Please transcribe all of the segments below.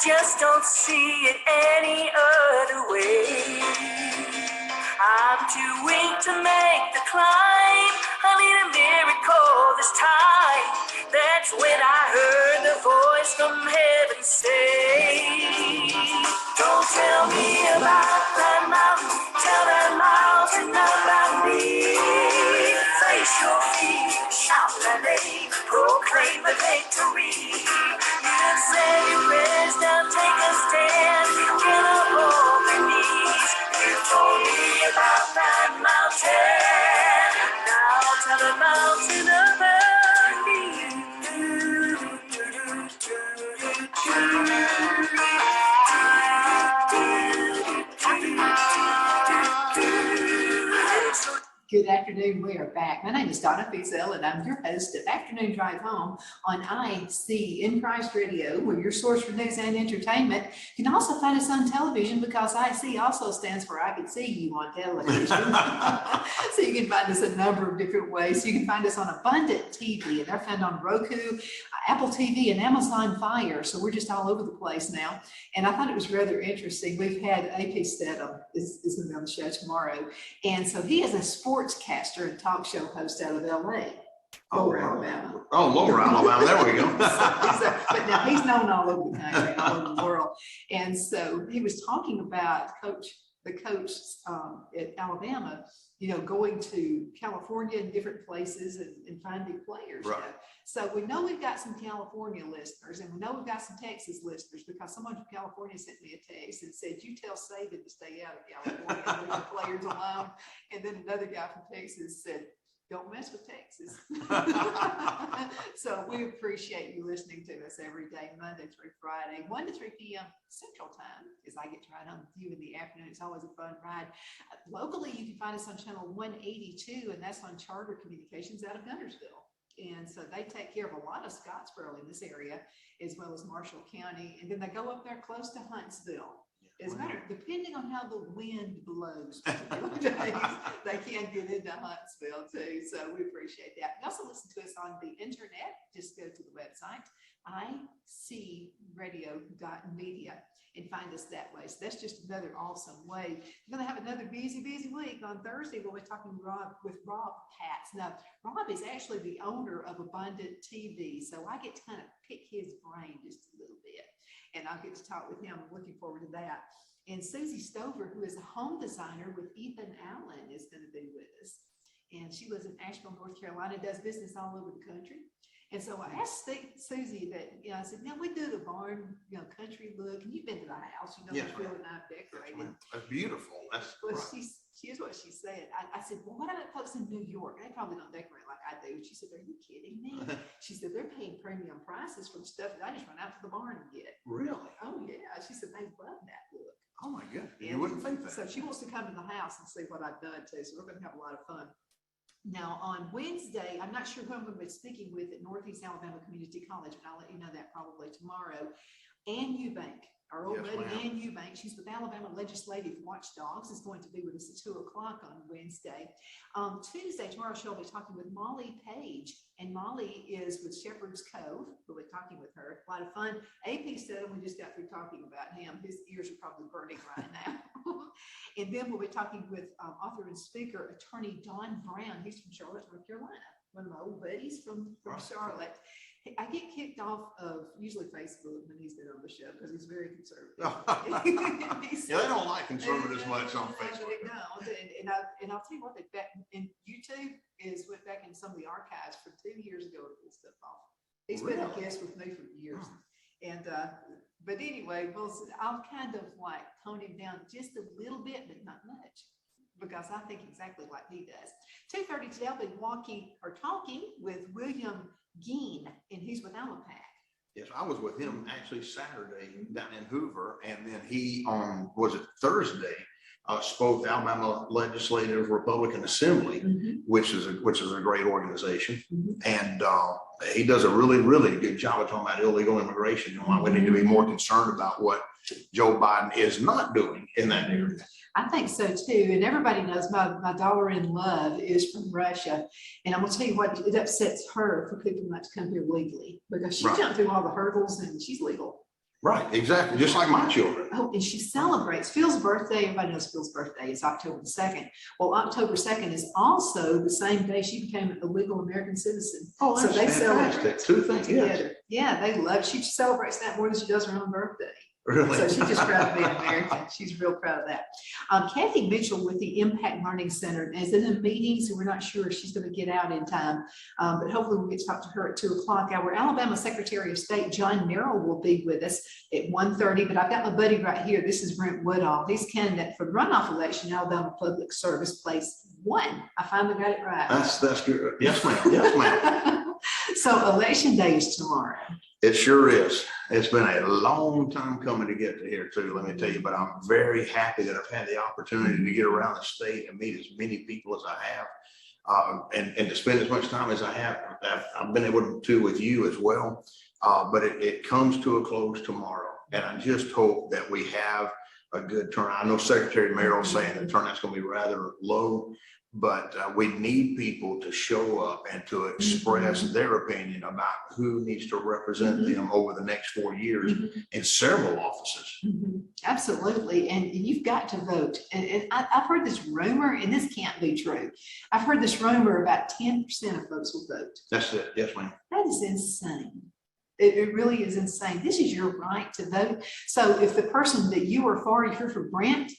Just don't see it any other way. I'm too weak to make the climb. I need a miracle this time. That's when I heard the voice from heaven say, don't tell me about that mountain, tell that mountain about me. Face your feet, shout that name, proclaim the victory. You say your prayers, now take a stand, get up on your knees. You told me about that mountain, now tell the mountain about me. Good afternoon. We are back. My name is Donna Feazell, and I'm your host of Afternoon Drive Home on IC In Christ Radio. We're your source for news and entertainment. You can also find us on television because IC also stands for I Can See You on television. So you can find us a number of different ways. You can find us on Abundant TV, and they're found on Roku, Apple TV, and Amazon Fire. So we're just all over the place now. And I thought it was rather interesting. We've had AP Stedham is going to be on the show tomorrow. And so he is a sportscaster and talk show host out of LA. Lower Alabama. Oh, Lower Alabama. There we go. But now he's known all over the country, all over the world. And so he was talking about the coach at Alabama, going to California and different places and finding players. Right. So we know we've got some California listeners, and we know we've got some Texas listeners, because someone from California sent me a text and said, you tell Saban to stay out of California and leave the players alone. And then another guy from Texas said, don't mess with Texas. So we appreciate you listening to us every day, Monday through Friday, 1 to 3 p.m. Central Time, as I get to ride home with you in the afternoon. It's always a fun ride. Locally, you can find us on channel 182, and that's on Charter Communications out of Guntersville. And so they take care of a lot of Scottsboro in this area, as well as Marshall County. And then they go up there close to Huntsville. As a matter, depending on how the wind blows, they can get into Huntsville too. So we appreciate that. You also listen to us on the internet. Just go to the website, icradio.media, and find us that way. So that's just another awesome way. We're going to have another busy week. On Thursday, we'll be talking with Rob Katz. Now, Rob is actually the owner of Abundant TV, so I get to kind of pick his brain just a little bit. And I'll get to talk with him. I'm looking forward to that. And Susie Stover, who is a home designer with Ethan Allen, is going to be with us. And she lives in Asheville, North Carolina, does business all over the country. And so I asked Susie that, I said, now we do the barn, country look. And you've been to the house, Yes, it's really nice decorated. That's beautiful. That's well, right. Here's what she said. I said, well, what about folks in New York? They probably don't decorate like I do. She said, are you kidding me? She said, they're paying premium prices for stuff that I just run out to the barn and get. Really? Oh, yeah. She said, they love that look. Oh, my goodness. You wouldn't think that. So she wants to come to the house and see what I've done too. So we're going to have a lot of fun. Now, on Wednesday, I'm not sure who I'm going to be speaking with at Northeast Alabama Community College, but I'll let you know that probably tomorrow. Ann Eubank, our old buddy Ann Eubank, she's with Alabama Legislative Watchdogs, is going to be with us at 2 o'clock on Wednesday. Tuesday, tomorrow, she'll be talking with Molly Page, and Molly is with Shepherd's Cove. We'll be talking with her. A lot of fun. AP said we just got through talking about him. His ears are probably burning right now. And then we'll be talking with author and speaker, attorney Don Brown. He's from Charlotte, North Carolina. One of my old buddies from Charlotte. I get kicked off of usually Facebook when he's been on the show because he's very conservative. They don't like conservatives much on Facebook. They don't. And I'll tell you what, and YouTube went back in some of the archives from 2 years ago to pull stuff off. He's been a guest with me for years. And but anyway, I'll kind of like tone him down just a little bit, but not much, because I think exactly like he does. 2:30 today, I'll be talking with William Geen, and he's with Alapac. Yes, I was with him actually Saturday down in Hoover, and then he was it Thursday spoke the Alabama Legislative Republican Assembly, which is a great organization, and he does a really good job of talking about illegal immigration and why we need to be more concerned about what Joe Biden is not doing in that area. I think so too, and everybody knows my daughter in love is from Russia, and I'm gonna tell you what, it upsets her for people not to come here legally, because she jumped through all the hurdles and she's legal. Right, exactly. Just like my children. Oh, and she celebrates Phil's birthday. Everybody knows Phil's birthday is October the 2nd. Well, October 2nd is also the same day she became a legal American citizen. Oh, that's so they fantastic. celebrate Two things together. Yeah, they love. She celebrates that more than she does her own birthday. Really? So she's just proud to be an American. She's real proud of that. Kathy Mitchell with the Impact Learning Center is in a meeting, so we're not sure if she's going to get out in time, but hopefully we'll get to talk to her at 2 o'clock. Our Alabama Secretary of State, John Merrill, will be with us at 1:30, but I've got my buddy right here. This is Brent Woodall. He's candidate for the runoff election, Alabama Public Service Place 1. I finally got it right. That's good. Yes, ma'am. Yes, ma'am. So election day is tomorrow. It sure is. It's been a long time coming to get to here too, let me tell you, but I'm very happy that I've had the opportunity to get around the state and meet as many people as I have, and to spend as much time as I have. I've been able to with you as well, but it comes to a close tomorrow, and I just hope that we have a good turnout. I know Secretary Merrill saying the turnout's going to be rather low, but we need people to show up and to express their opinion about who needs to represent them over the next 4 years in several offices. Absolutely. And you've got to vote. And I've heard this rumor, and this can't be true. I've heard this rumor about 10% of folks will vote. That's it. Yes, ma'am. That is insane. It really is insane. This is your right to vote. So if the person that you are for, if you're for Brent,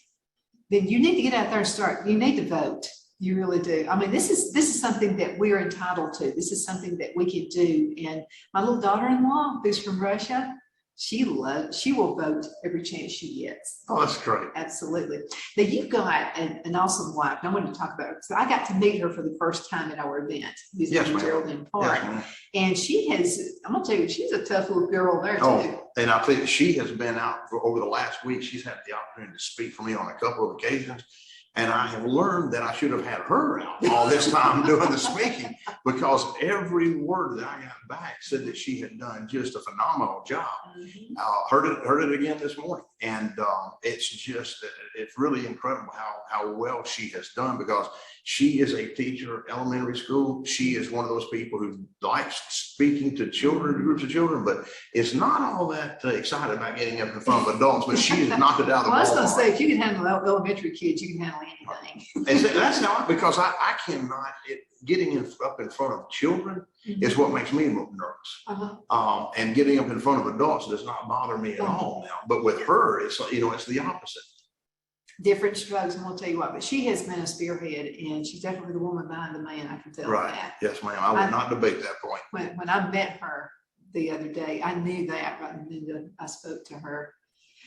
then you need to get out there and start. You need to vote. You really do. I mean, this is something that we're entitled to. This is something that we can do. And my little daughter-in-law, who's from Russia, she will vote every chance she gets. Oh, that's great. Absolutely. Now you've got an awesome wife. I wanted to talk about her. So I got to meet her for the first time at our event. Yes, ma'am. Geraldine Park. Yes, and she has, I'm gonna tell you, she's a tough little girl there too. Oh, and I'll tell you, she has been out for over the last week. She's had the opportunity to speak for me on a couple of occasions. And I have learned that I should have had her out all this time doing the speaking, because every word that I got back said that she had done just a phenomenal job. Heard it again this morning. And it's really incredible how well she has done, because she is a teacher at elementary school. She is one of those people who likes speaking to children, groups of children, but is not all that excited about getting up in front of adults. But she has knocked it out of the ball. I was going to say, if you can handle elementary kids, you can handle anything. And that's how, because I cannot, getting up in front of children is what makes me nervous. And getting up in front of adults does not bother me at all now. But with her, it's the opposite. Different strokes, and we'll tell you what, but she has been a spearhead, and she's definitely the woman behind the man. I can tell right. that. Yes, ma'am. I would not debate that point. When I met her the other day, I knew that right then I spoke to her.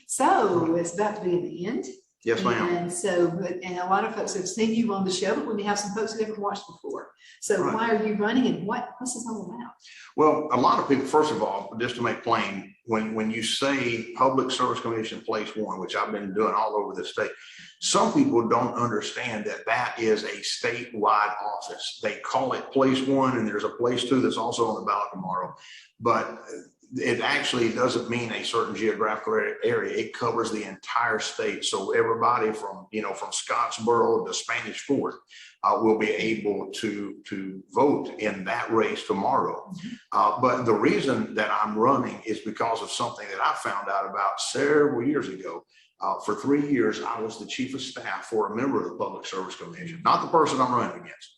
So it's about to be the end. Yes, ma'am. And so, and a lot of folks have seen you on the show, but we have some folks who never watched before. So right. Why are you running, and what's this all about? Well, a lot of people, first of all, just to make plain, when you say Public Service Commission Place 1, which I've been doing all over the state, some people don't understand that is a statewide office. They call it Place 1, and there's a Place 2 that's also on the ballot tomorrow. But it actually doesn't mean a certain geographical area. It covers the entire state. So everybody from Scottsboro to Spanish Fort will be able to vote in that race tomorrow. But the reason that I'm running is because of something that I found out about several years ago. For 3 years, I was the chief of staff for a member of the Public Service Commission, not the person I'm running against.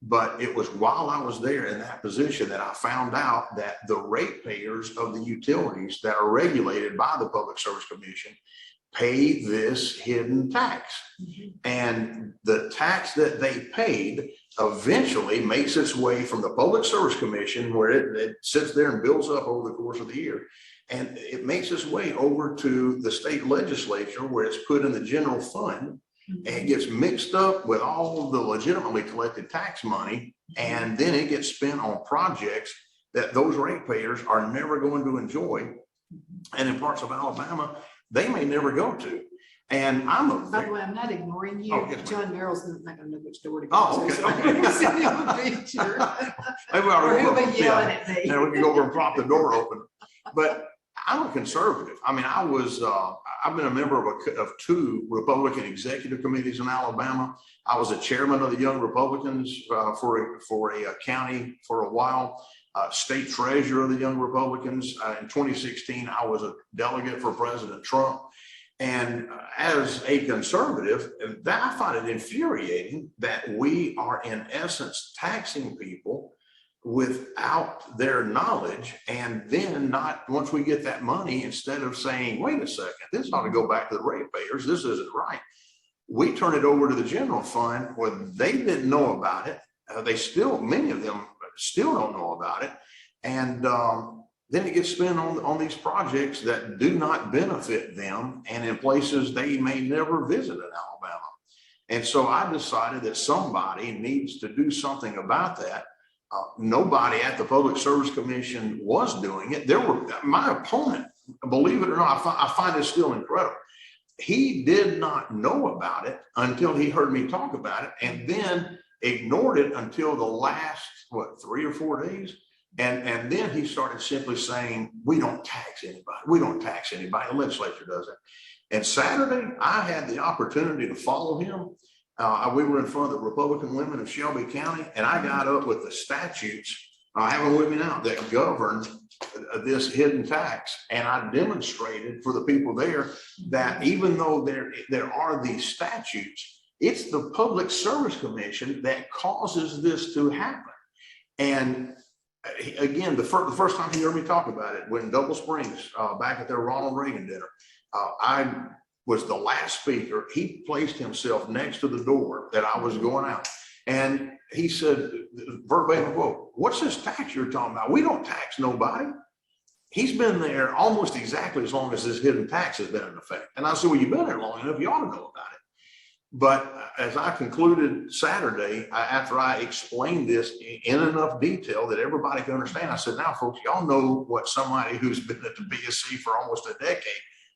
But it was while I was there in that position that I found out that the ratepayers of the utilities that are regulated by the Public Service Commission pay this hidden tax. And the tax that they paid eventually makes its way from the Public Service Commission, where it sits there and builds up over the course of the year. And it makes its way over to the state legislature, where it's put in the general fund. And it gets mixed up with all the legitimately collected tax money, and then it gets spent on projects that those ratepayers are never going to enjoy. And in parts of Alabama, they may never go to. And by the way, I'm not ignoring you. Oh, yes, John Merrill's not going to know which door to go to. So I'm going to send him a picture. Or he'll be yelling at me. Yeah, we can go over and prop the door open. But I'm a conservative. I mean, I've been a member of 2 Republican executive committees in Alabama. I was a chairman of the Young Republicans for a county for a while. state treasurer of the Young Republicans. In 2016, I was a delegate for President Trump. And as a conservative, that I find it infuriating that we are in essence taxing people without their knowledge, and then not, once we get that money, instead of saying, wait a second, this ought to go back to the ratepayers, this isn't right, we turn it over to the general fund where they didn't know about it. They still, many of them still don't know about it. And then it gets spent on these projects that do not benefit them and in places they may never visit in Alabama. And so I decided that somebody needs to do something about that. Nobody at the Public Service Commission was doing it. My opponent, believe it or not, I find it still incredible. He did not know about it until he heard me talk about it, and then ignored it until the last, 3 or 4 days. And then he started simply saying, we don't tax anybody. We don't tax anybody. The legislature does it. And Saturday, I had the opportunity to follow him. We were in front of the Republican women of Shelby County, and I got up with the statutes, I have them with me now, that govern this hidden tax. And I demonstrated for the people there that even though there are these statutes, it's the Public Service Commission that causes this to happen. And again, the first time he heard me talk about it, when Double Springs, back at their Ronald Reagan dinner, I was the last speaker. He placed himself next to the door that I was going out. And he said, verbatim quote, what's this tax you're talking about? We don't tax nobody. He's been there almost exactly as long as this hidden tax has been in effect. And I said, well, you've been there long enough, you ought to know about it. But as I concluded Saturday, after I explained this in enough detail that everybody can understand, I said, now folks, y'all know what somebody who's been at the BSC for almost a decade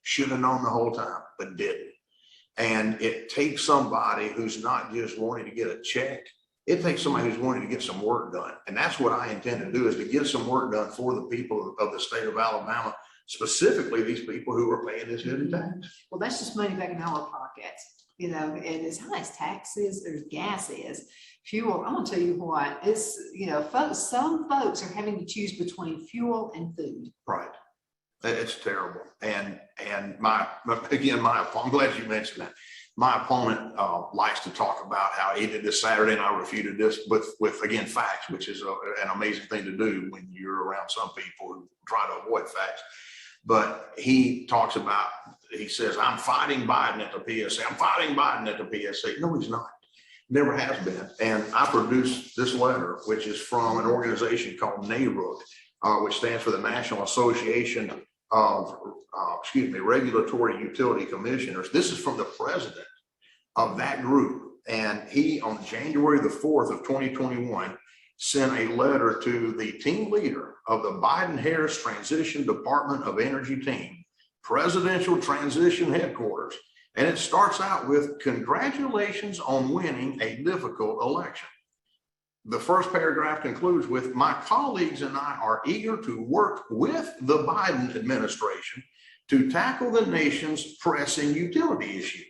should have known the whole time, but didn't. And it takes somebody who's not just wanting to get a check. It takes somebody who's wanting to get some work done. And that's what I intend to do, is to get some work done for the people of the state of Alabama, specifically these people who are paying this hidden tax. Well, that's just money back in our pockets, you know, and as high as taxes or gas is, fuel, I'm gonna tell you what, it's, you know, some folks are having to choose between fuel and food. Right. It's terrible. And I'm glad you mentioned that. My opponent likes to talk about how he did this Saturday and I refuted this with again, facts, which is an amazing thing to do when you're around some people who try to avoid facts. But he talks about, he says, I'm fighting Biden at the PSA. I'm fighting Biden at the PSA. No, he's not. Never has been. And I produced this letter, which is from an organization called NARUC, which stands for the National Association of Regulatory Utility Commissioners. This is from the president of that group. And he, on January the 4th of 2021, sent a letter to the team leader of the Biden-Harris Transition Department of Energy team, Presidential Transition Headquarters. And it starts out with, congratulations on winning a difficult election. The first paragraph concludes with, my colleagues and I are eager to work with the Biden administration to tackle the nation's pressing utility issues.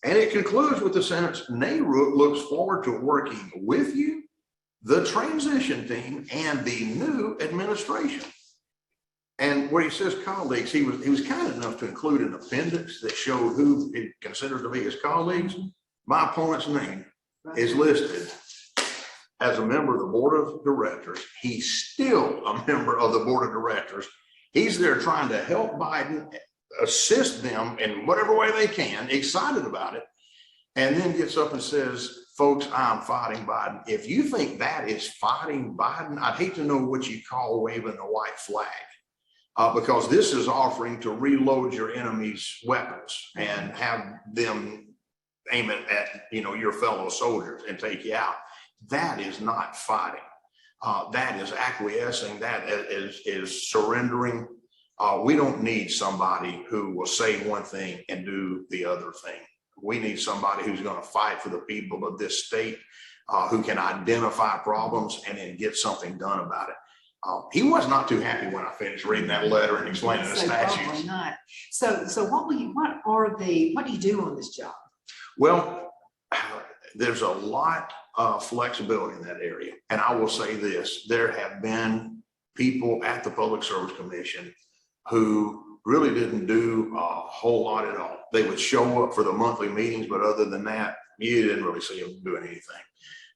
And it concludes with the sentence, NARUC looks forward to working with you, the transition team, and the new administration. And where he says colleagues, he was kind enough to include an appendix that showed who he considers to be his colleagues. My opponent's name is listed as a member of the board of directors. He's still a member of the board of directors. He's there trying to help Biden, assist them in whatever way they can, excited about it, and then gets up and says, folks, I'm fighting Biden. If you think that is fighting Biden, I'd hate to know what you call waving the white flag, because this is offering to reload your enemy's weapons and have them aim it at, your fellow soldiers and take you out. That is not fighting. That is acquiescing. That is surrendering. We don't need somebody who will say one thing and do the other thing. We need somebody who's going to fight for the people of this state, who can identify problems and then get something done about it. He was not too happy when I finished reading that letter and explaining the statutes. Probably not. So what do you do on this job? Well, there's a lot of flexibility in that area. And I will say this, there have been people at the Public Service Commission who really didn't do a whole lot at all. They would show up for the monthly meetings, but other than that, you didn't really see them doing anything.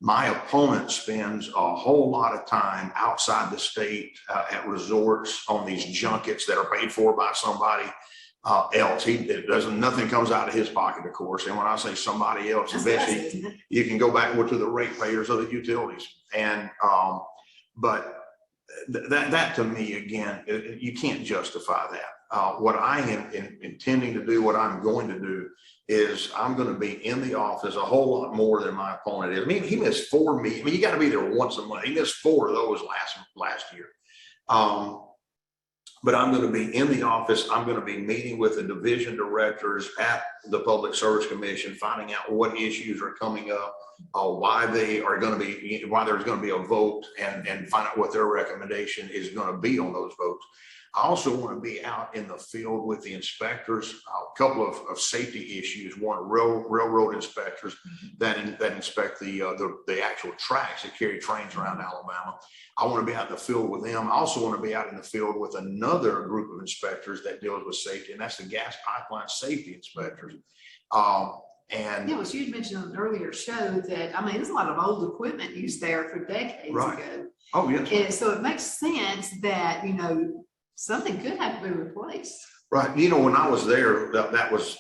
My opponent spends a whole lot of time outside the state at resorts on these junkets that are paid for by somebody else. Nothing comes out of his pocket, of course. And when I say somebody else, eventually you can go back to the ratepayers of the utilities. And but that to me, again, you can't justify that. What I am intending to do, what I'm going to do, is I'm going to be in the office a whole lot more than my opponent is. I mean, he missed 4 meetings. I mean, you got to be there once a month. He missed 4 of those last year. But I'm going to be in the office. I'm going to be meeting with the division directors at the Public Service Commission, finding out what issues are coming up, why there's going to be a vote, and find out what their recommendation is going to be on those votes. I also want to be out in the field with the inspectors, a couple of safety issues. One, railroad inspectors that inspect the actual tracks that carry trains around Alabama. I want to be out in the field with them. I also want to be out in the field with another group of inspectors that deals with safety, and that's the gas pipeline safety inspectors. And yeah, well, you had mentioned on an earlier show that, I mean, there's a lot of old equipment used there for decades ago. Oh, yes. And so it makes sense that, you know, something could have to be replaced. Right. You know, when I was there, that was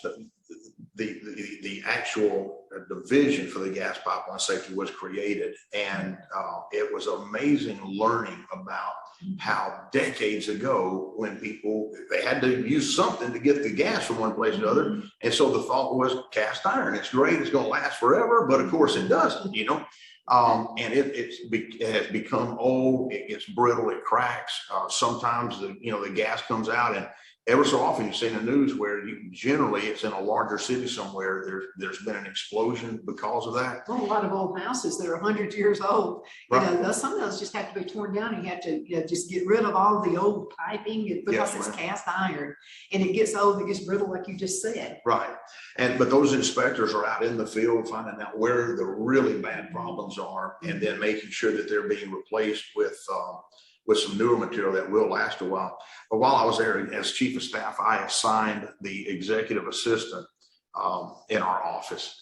the actual division for the gas pipeline safety was created. And it was amazing learning about how decades ago, when they had to use something to get the gas from one place to another. And so the thought was cast iron. It's great. It's going to last forever. But of course it doesn't, you know. And it has become old. It gets brittle. It cracks. Sometimes the gas comes out, and ever so often you see in the news where generally it's in a larger city somewhere. There's been an explosion because of that. Well, a lot of old houses that are 100 years old. Right. You know, some of those just have to be torn down. And you have to just get rid of all the old piping because it's cast iron, and it gets old. It gets brittle, like you just said. Right. But those inspectors are out in the field finding out where the really bad problems are, and then making sure that they're being replaced with some newer material that will last a while. But while I was there as chief of staff, I assigned the executive assistant in our office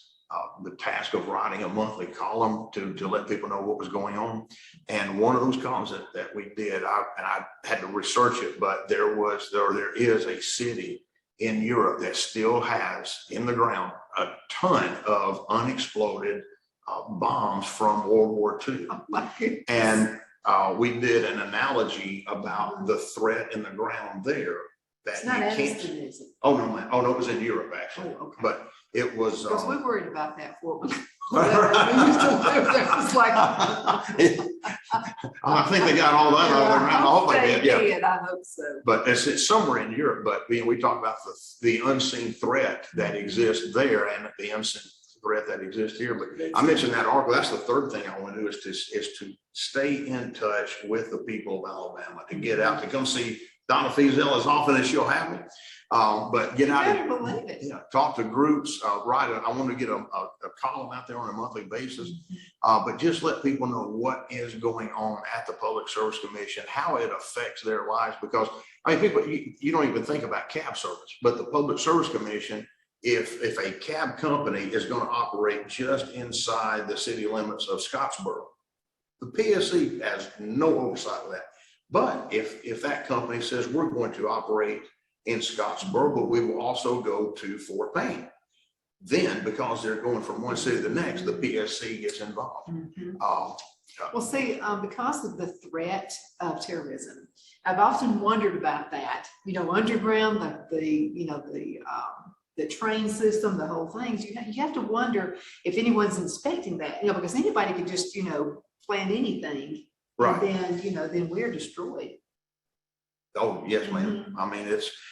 the task of writing a monthly column to let people know what was going on. And one of those columns that we did, I had to research it, but there is a city in Europe that still has in the ground a ton of unexploded bombs from World War II. Oh, and we did an analogy about the threat in the ground there. It's not Evanston, is it? Oh no, man. Oh no, it was in Europe actually. Oh, okay. But it was. Because we worried about that for us. We used to live there. It's like. I think they got all that out of there. I hope they did. Yeah, I hope so. But it's somewhere in Europe. But we talk about the unseen threat that exists there and the unseen threat that exists here. But I mentioned that article. That's the third thing I want to do is to stay in touch with the people of Alabama, to get out, to come see Donna Feazell as often as she'll have me. But get out and talk to groups, I want to get a column out there on a monthly basis, but just let people know what is going on at the Public Service Commission, how it affects their lives. Because I mean, people, you don't even think about cab service, but the Public Service Commission, if a cab company is going to operate just inside the city limits of Scottsboro, the PSC has no oversight of that. But if that company says we're going to operate in Scottsboro, but we will also go to Fort Payne, then because they're going from one city to the next, the PSC gets involved. Well, see, because of the threat of terrorism, I've often wondered about that. You know, underground, the train system, the whole thing. You have to wonder if anyone's inspecting that. You know, because anybody could just plan anything. Right. And then we're destroyed. Oh, yes, ma'am. I mean,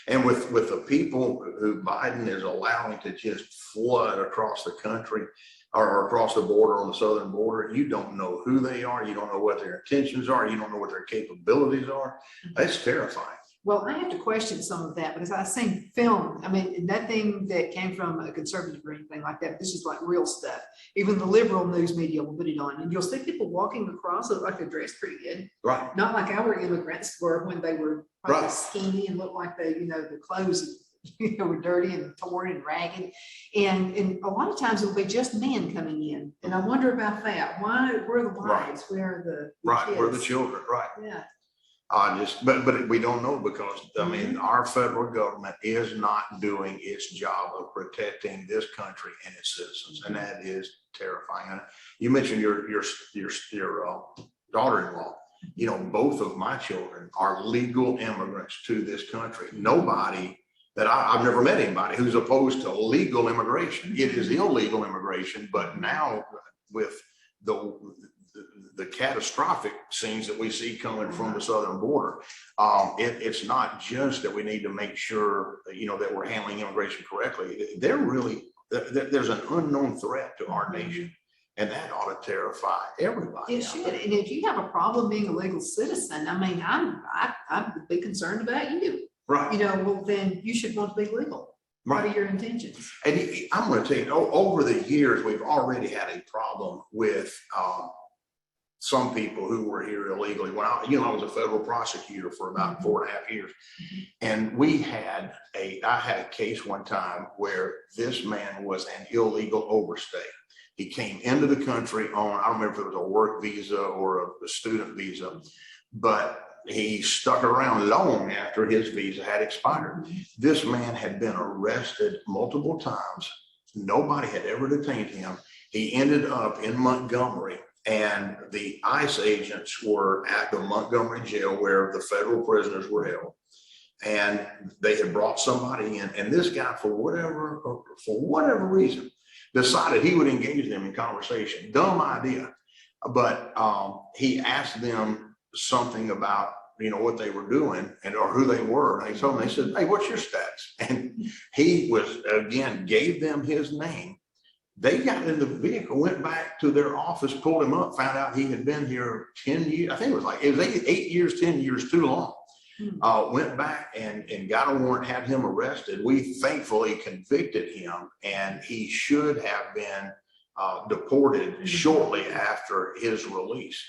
and with the people who Biden is allowing to just flood across the country or across the border on the southern border, you don't know who they are. You don't know what their intentions are. You don't know what their capabilities are. It's terrifying. Well, I have to question some of that because I've seen film. I mean, nothing that came from a conservative or anything like that. This is like real stuff. Even the liberal news media will put it on, and you'll see people walking across, look like they're dressed pretty good. Right. Not like our immigrants were when they were probably Right. skinny and looked like they, the clothes, were dirty and torn and ragged. And a lot of times it'll be just men coming in. And I wonder about that. Where are the wives? Where are the Right. Where are the kids? children? Right. Yeah. But we don't know because, I mean, Mhm. our federal government is not doing its job of protecting this country and its citizens, and that is terrifying. And you mentioned your daughter-in-law. You know, both of my children are legal immigrants to this country. Nobody that I've never met anybody who's opposed to legal immigration. It is illegal immigration, but now with the catastrophic scenes that we see coming from the southern border, it's not just that we need to make sure, that we're handling immigration correctly. There's an unknown threat to our nation, and that ought to terrify everybody. It should. And if you have a problem being a legal citizen, I mean, I'd be concerned about you. Right. Well, then you should want to be legal. What are your intentions? And I'm going to tell you, over the years, we've already had a problem with some people who were here illegally. When I was a federal prosecutor for about 4.5 years, and I had a case one time where this man was an illegal overstay. He came into the country on, I don't remember if it was a work visa or a student visa, but he stuck around long after his visa had expired. This man had been arrested multiple times. Nobody had ever detained him. He ended up in Montgomery, and the ICE agents were at the Montgomery jail where the federal prisoners were held. And they had brought somebody in, and this guy, for whatever reason, decided he would engage them in conversation. Dumb idea. But he asked them something about, what they were doing or who they were. And they said, "Hey, what's your status?" And he gave them his name. They got in the vehicle, went back to their office, pulled him up, found out he had been here 10 years. I think it was 8 years, 10 years too long. Went back and got a warrant, had him arrested. We thankfully convicted him, and he should have been deported shortly after his release.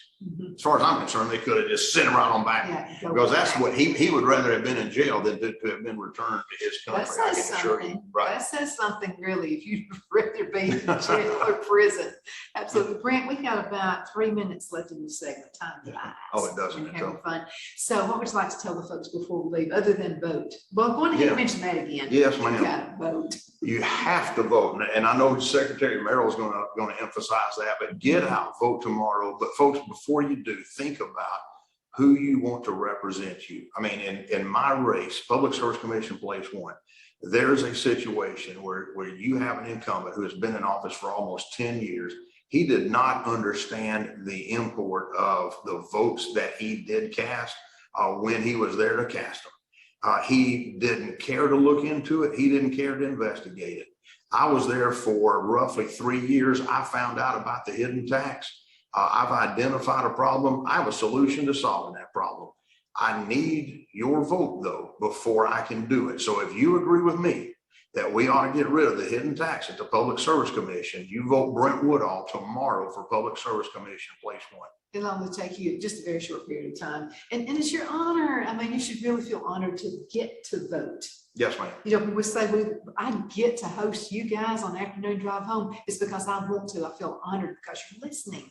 As far as I'm concerned, they could have just sent him right on back, because that's what he would rather have been in jail than to have been returned to his country. That says something. Right. That says something, really, if you'd rather be in jail or prison. Absolutely. Brent, we've got about 3 minutes left in this segment. Time flies. Oh, it doesn't. We're having fun. So what would you like to tell the folks before we leave, other than vote? Well, go ahead and mention that again. Yes, ma'am. You got to vote. You have to vote. And I know Secretary Merrill's going to emphasize that, but get out, vote tomorrow. But folks, before you do, think about who you want to represent you. I mean, in my race, Public Service Commission Place 1, there's a situation where you have an incumbent who has been in office for almost 10 years. He did not understand the import of the votes that he did cast when he was there to cast them. He didn't care to look into it. He didn't care to investigate it. I was there for roughly 3 years. I found out about the hidden tax. I've identified a problem. I have a solution to solving that problem. I need your vote, though, before I can do it. So if you agree with me that we ought to get rid of the hidden tax at the Public Service Commission, you vote Brent Woodall tomorrow for Public Service Commission Place 1. It'll only take you just a very short period of time. And it's your honor. I mean, you should really feel honored to get to vote. Yes, ma'am. When we say I get to host you guys on Afternoon Drive Home, it's because I want to. I feel honored because you're listening.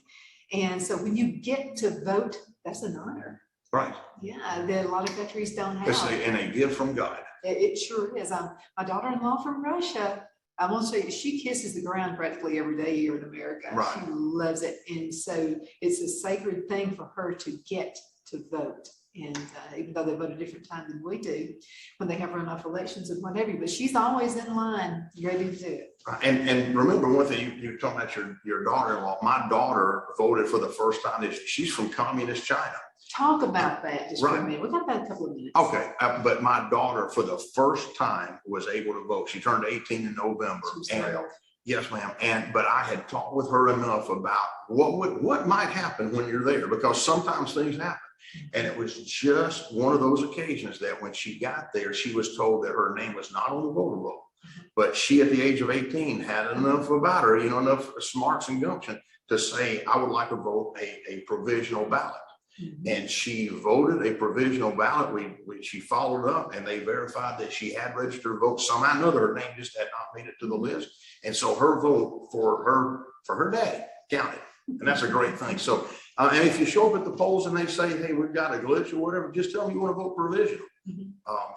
And so when you get to vote, that's an honor. Right. Yeah, that a lot of countries don't have. It's a gift from God. It sure is. My daughter-in-law from Russia, I want to say she kisses the ground practically every day here in America. Right. She loves it. And so it's a sacred thing for her to get to vote. And even though they vote a different time than we do, when they have runoff elections and whatever, but she's always in line, ready to do it. And remember one thing, you're talking about your daughter-in-law. My daughter voted for the first time. She's from communist China. Talk about that just for a minute. We got about a couple of minutes. Okay, but my daughter, for the first time, was able to vote. She turned 18 in November. Yes, ma'am. But I had talked with her enough about what might happen when you're there, because sometimes things happen. And it was just one of those occasions that when she got there, she was told that her name was not on the voter roll. But she, at the age of 18, had enough about her, you know, enough smarts and gumption to say, I would like to vote a provisional ballot. And she voted a provisional ballot. She followed up and they verified that she had registered to vote. Somehow or another, her name just had not made it to the list. And so her vote for her day counted. And that's a great thing. So, and if you show up at the polls and they say, hey, we've got a glitch or whatever, just tell them you want to vote provisional.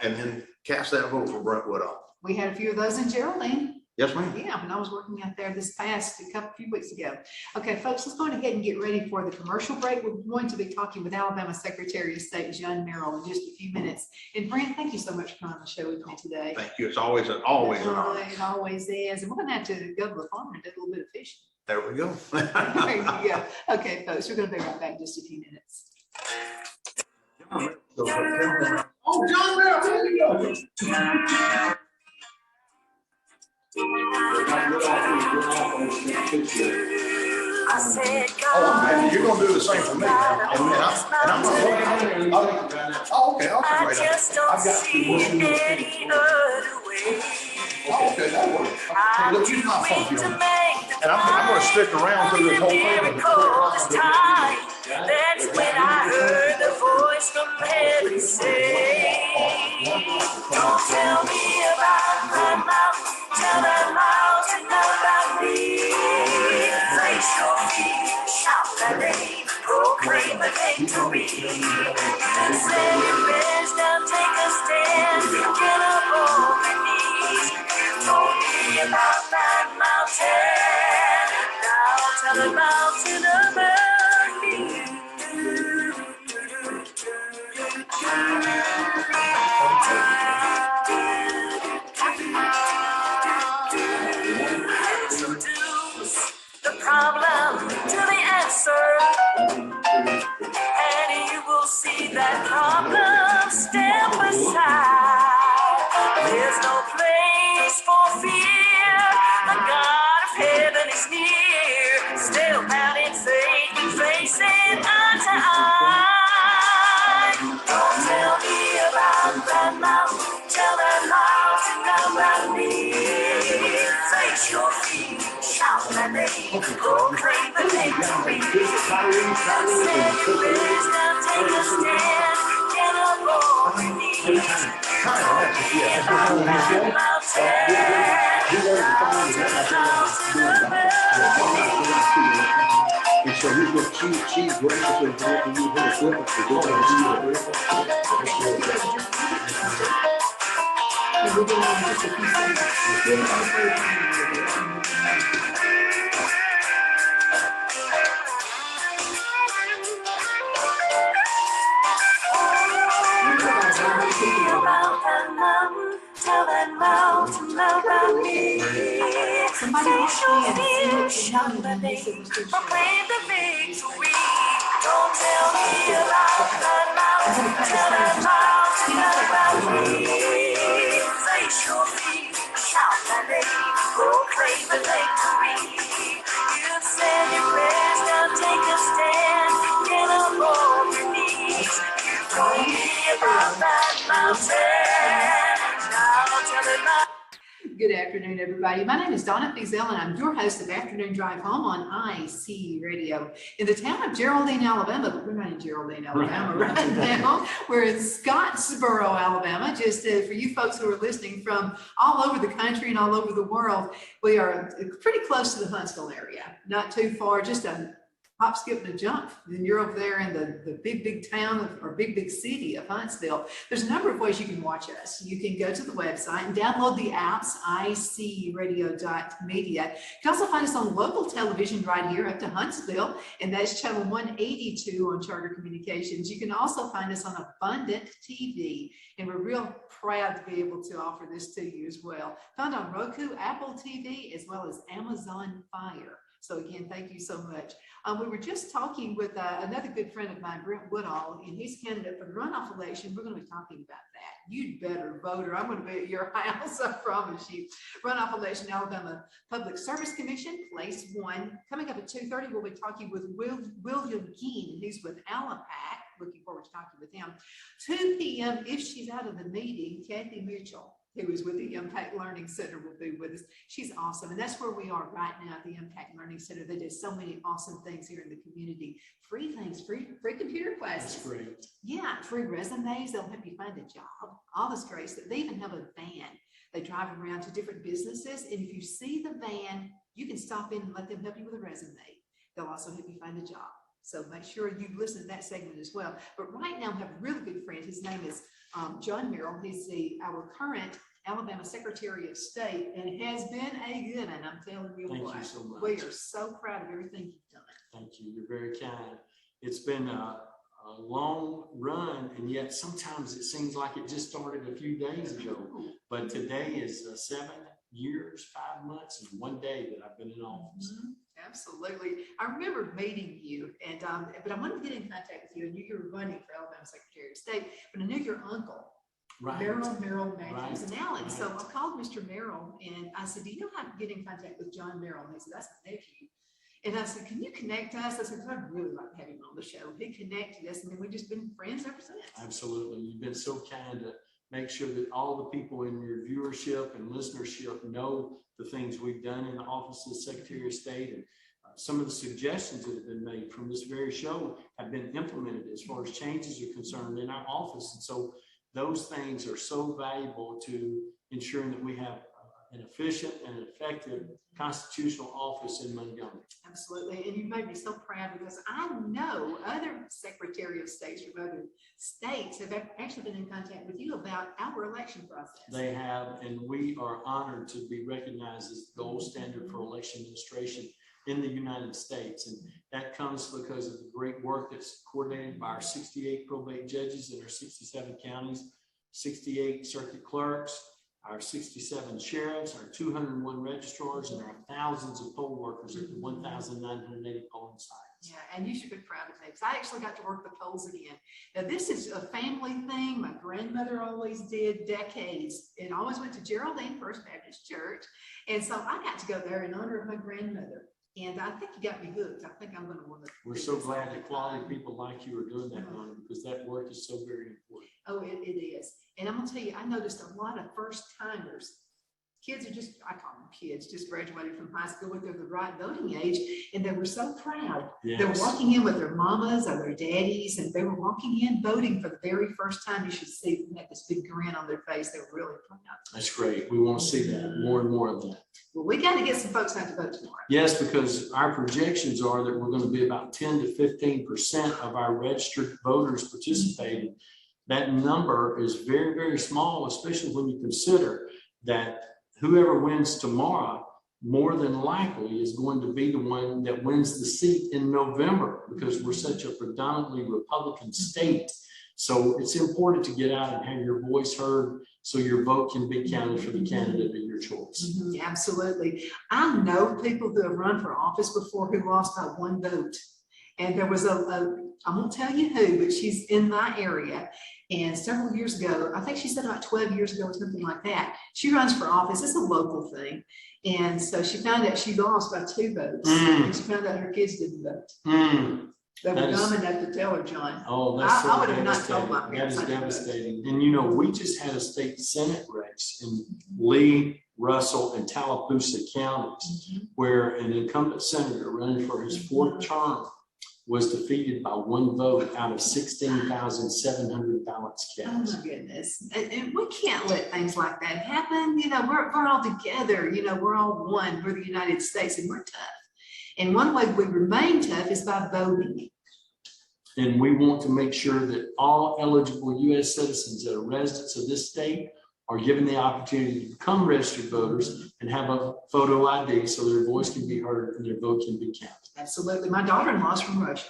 And then cast that vote for Brentwood on. We had a few of those in Geraldine. Yes, ma'am. Yeah, when I was working out there this past few weeks ago. Okay, folks, let's go ahead and get ready for the commercial break. We're going to be talking with Alabama Secretary of State John Merrill in just a few minutes. And Brent, thank you so much for coming on the show with me today. Thank you. It's always an honor. It always is. And we're going to have to go to the farm and do a little bit of fishing. There we go. There you go. Okay, folks, we're going to be right back in just a few minutes. Oh, John Merrill, there you go. I said, Oh, you're gonna do the same for me. I'm oh, okay, I'll come I right just up. don't see any other way. Oh, okay, that works. I'm Look, too you're not weak funky to on me. make the And I'm gonna stick around through this whole thing. miracle this time. That's when I heard the voice from heaven say, don't tell me about my mouth, tell that mountain about me. Place your feet, shout that name, proclaim the victory. And say your best, now take a stand, get up on your knees. You told me about that mountain, now tell the mountain about me. Introduce the problem to the answer, and you will see that problem step aside. There's no place for fear, the God of heaven is near. Still bound in faith and facing eye to eye. Don't tell me about that mountain, tell that mountain about me. Face your feet, shout that name, proclaim the victory. Say your best, now take a stand, get up on your knees. About that mountain, And so she's graciously granted you her equipment to go and do And we're going on just a few seconds. tell that mountain about me. Face your fear, shout the name, proclaim the victory. Don't tell me about that mountain, tell that mountain about me. Face your fear, shout that name, proclaim the victory. You've said your prayers, now take a stand, get up on your knees. You told me about that mountain. Good afternoon, everybody. My name is Donna Feazell, and I'm your host of Afternoon Drive Home on IC Radio. In the town of Geraldine, Alabama, but we're not in Geraldine, Alabama right now. We're in Scottsboro, Alabama. Just for you folks who are listening from all over the country and all over the world, we are pretty close to the Huntsville area. Not too far, just a hop, skip, and a jump. Then you're over there in the big town or big city of Huntsville. There's a number of ways you can watch us. You can go to the website and download the apps, icradio.media. You can also find us on local television right here up to Huntsville, and that's channel 182 on Charter Communications. You can also find us on Abundant TV, and we're real proud to be able to offer this to you as well. Found on Roku, Apple TV, as well as Amazon Fire. So again, thank you so much. We were just talking with another good friend of mine, Brent Woodall, and he's candidate for the runoff election. We're going to be talking about that. You'd better vote, or I'm going to be at your house, I promise you. Runoff election, Alabama Public Service Commission, place 1. Coming up at 2:30, we'll be talking with William Keene. He's with Alapac. Looking forward to talking with them. 2 p.m. if she's out of the meeting, Kathy Mitchell, who is with the Impact Learning Center, will be with us. She's awesome. And that's where we are right now at the Impact Learning Center. They do so many awesome things here in the community. Free things, free computer classes. That's great. Yeah, free resumes. They'll help you find a job. All this great stuff. They even have a van. They drive around to different businesses. And if you see the van, you can stop in and let them help you with a resume. They'll also help you find a job. So make sure you listen to that segment as well. But right now, we have a really good friend. His name is John Merrill. He's our current Alabama Secretary of State, and it has been a good one. I'm telling you Thank what. you so much. We are so proud of everything you've done. Thank you. You're very kind. It's been a long run, and yet sometimes it seems like it just started a few days ago. But today is 7 years, 5 months, and 1 day that I've been in office. Mm-hmm. Absolutely. I remember meeting you, and but I wanted to get in contact with you. I knew you were running for Alabama Secretary of State, but I knew your uncle, Right. Merrill, Matthews, Right. and Allen. Right. So I called Mr. Merrill, and I said, do you know how to get in contact with John Merrill? And he said, that's my nephew. And I said, can you connect us? I said, I'd really like to have him on the show. He connected us, and then we've just been friends ever since. Absolutely. You've been so kind to make sure that all the people in your viewership and listenership know the things we've done in the office of the Secretary of State. And some of the suggestions that have been made from this very show have been implemented as far as changes are concerned in our office. And so those things are so valuable to ensuring that we have an efficient and effective constitutional office in Montgomery. Absolutely. And you made me so proud because I know other Secretary of States from other states have actually been in contact with you about our election process. They have, and we are honored to be recognized as the gold standard for election administration in the United States. And that comes because of the great work that's coordinated by our 68 probate judges in our 67 counties, 68 circuit clerks, our 67 sheriffs, our 201 registrars, and our thousands of poll workers at the 1,980 polling sites. Yeah, and you should be proud of me because I actually got to work the polls again. Now, this is a family thing. My grandmother always did decades and always went to Geraldine First Baptist Church. And so I got to go there in honor of my grandmother. And I think you got me hooked. I think I'm going to want to. We're so glad that quality people like you are doing that, Donna, because that work is so very important. Oh, it is. And I'm going to tell you, I noticed a lot of first timers. Kids are just, I call them kids, just graduated from high school, but they're the right voting age. And they were so proud. Yes. They were walking in with their mamas or their daddies, and they were walking in voting for the very first time. You should see them have this big grin on their face. They were really proud. That's great. We want to see that, more and more of that. Well, we got to get some folks out to vote tomorrow. Yes, because our projections are that we're going to be about 10 to 15% of our registered voters participating. That number is very, very small, especially when you consider that whoever wins tomorrow, more than likely is going to be the one that wins the seat in November, because we're such a predominantly Republican state. So it's important to get out and have your voice heard so your vote can be counted for the candidate of your choice. Mm-hmm, absolutely. I know people who have run for office before who lost by 1 vote. And there was I won't tell you who, but she's in my area. And several years ago, I think she said about 12 years ago or something like that, she runs for office. It's a local thing. And so she found out she lost by 2 votes. And she found out her kids didn't vote. They were dumb enough to tell her, John. Oh, that's so I would have not told my devastating. That parents. is devastating. And you know, we just had a state Senate race in Lee, Russell, and Tallapoosa counties, where an incumbent senator running for his 4th term was defeated by 1 vote out of 16,700 ballots cast. Oh my goodness. And we can't let things like that happen. You know, we're all together. You know, we're all one. We're the United States, and we're tough. And one way we remain tough is by voting. And we want to make sure that all eligible U.S. citizens that are residents of this state are given the opportunity to become registered voters and have a photo ID so their voice can be heard and their vote can be counted. Absolutely. My daughter-in-law is from Russia.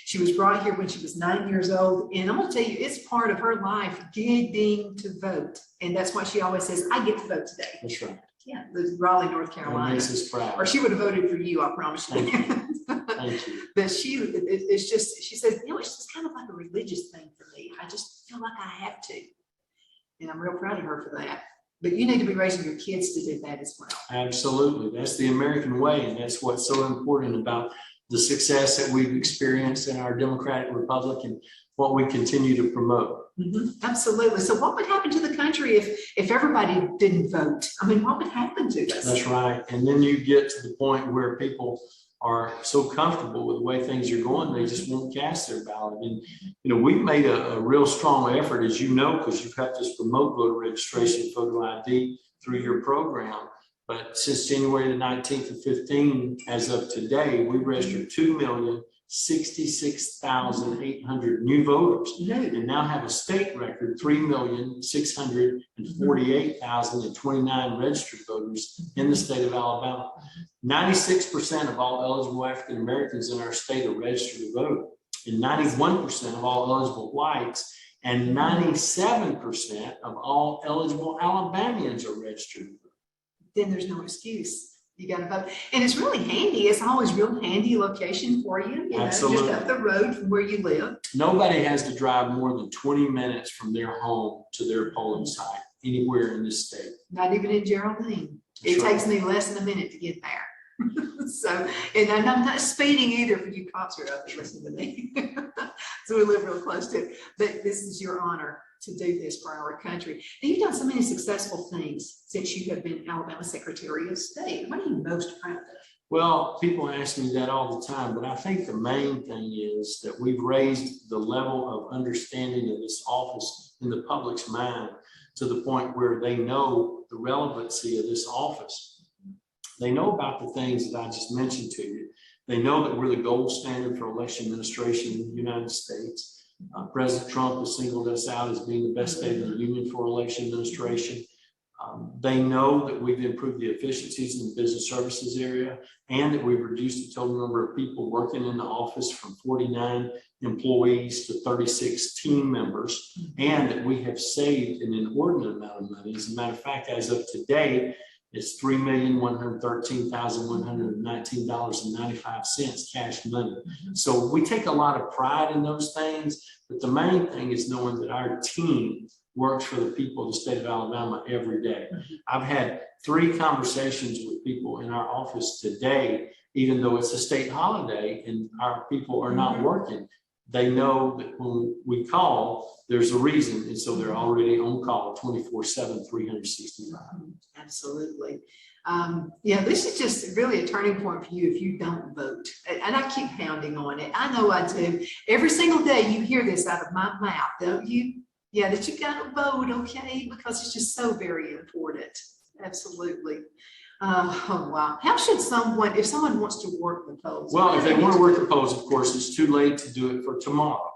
She was brought here when she was 9 years old. And I'm going to tell you, it's part of her life getting to vote. And that's why she always says, I get to vote today. That's right. Yeah, Raleigh, North That Carolina. makes us proud. Or she would have voted for you, I promise you. Thank you. But it's just, she says, you know, it's just kind of like a religious thing for me. I just feel like I have to. And I'm real proud of her for that. But you need to be raising your kids to do that as well. Absolutely. That's the American way. And that's what's so important about the success that we've experienced in our Democratic Republic. And what we continue to promote. Absolutely. So what would happen to the country if everybody didn't vote? I mean, what would happen to us? That's right. And then you get to the point where people are so comfortable with the way things are going, they just won't cast their ballot. And, you know, we've made a real strong effort, as you know, because you've helped us promote voter registration, photo ID through your program. But since January the 19th of 15, as of today, we registered 2,066,800 new voters, and now have a state record 3,648,029 registered voters in the state of Alabama. 96% of all eligible African Americans in our state are registered to vote, and 91% of all eligible whites, and 97% of all eligible Alabamians are registered to vote. Then there's no excuse. You got to vote. And it's really handy. It's always real handy location for you. You know, Absolutely. just up the road from where you live. Nobody has to drive more than 20 minutes from their home to their polling site anywhere in this state. Not even in Geraldine. It That's right. takes me less than a minute to get there. So, and I'm not speeding either for you cops who are out there listening to me. So we live real close to it. But this is your honor to do this for our country. And you've done so many successful things since you have been Alabama Secretary of State. What are you most proud of? Well, people ask me that all the time, but I think the main thing is that we've raised the level of understanding of this office in the public's mind to the point where they know the relevancy of this office. They know about the things that I just mentioned to you. They know that we're the gold standard for election administration in the United States. President Trump has singled us out as being the best state in the union for election administration. They know that we've improved the efficiencies in the business services area, and that we've reduced the total number of people working in the office from 49 employees to 36 team members, and that we have saved an inordinate amount of money. As a matter of fact, as of today, it's $3,113,119.95 cash money. So we take a lot of pride in those things, but the main thing is knowing that our team works for the people of the state of Alabama every day. I've had 3 conversations with people in our office today, even though it's a state holiday and our people are not working. They know that when we call, there's a reason. And so they're already on call 24/7, 365. Absolutely. Yeah, this is just really a turning point for you if you don't vote. And I keep pounding on it. I know I do. Every single day you hear this out of my mouth, don't you? Yeah, that you got to vote, okay? Because it's just so very important. Absolutely. Oh, wow. How should someone, if someone wants to work the polls? Well, if they want to work the polls, of course, it's too late to do it for tomorrow.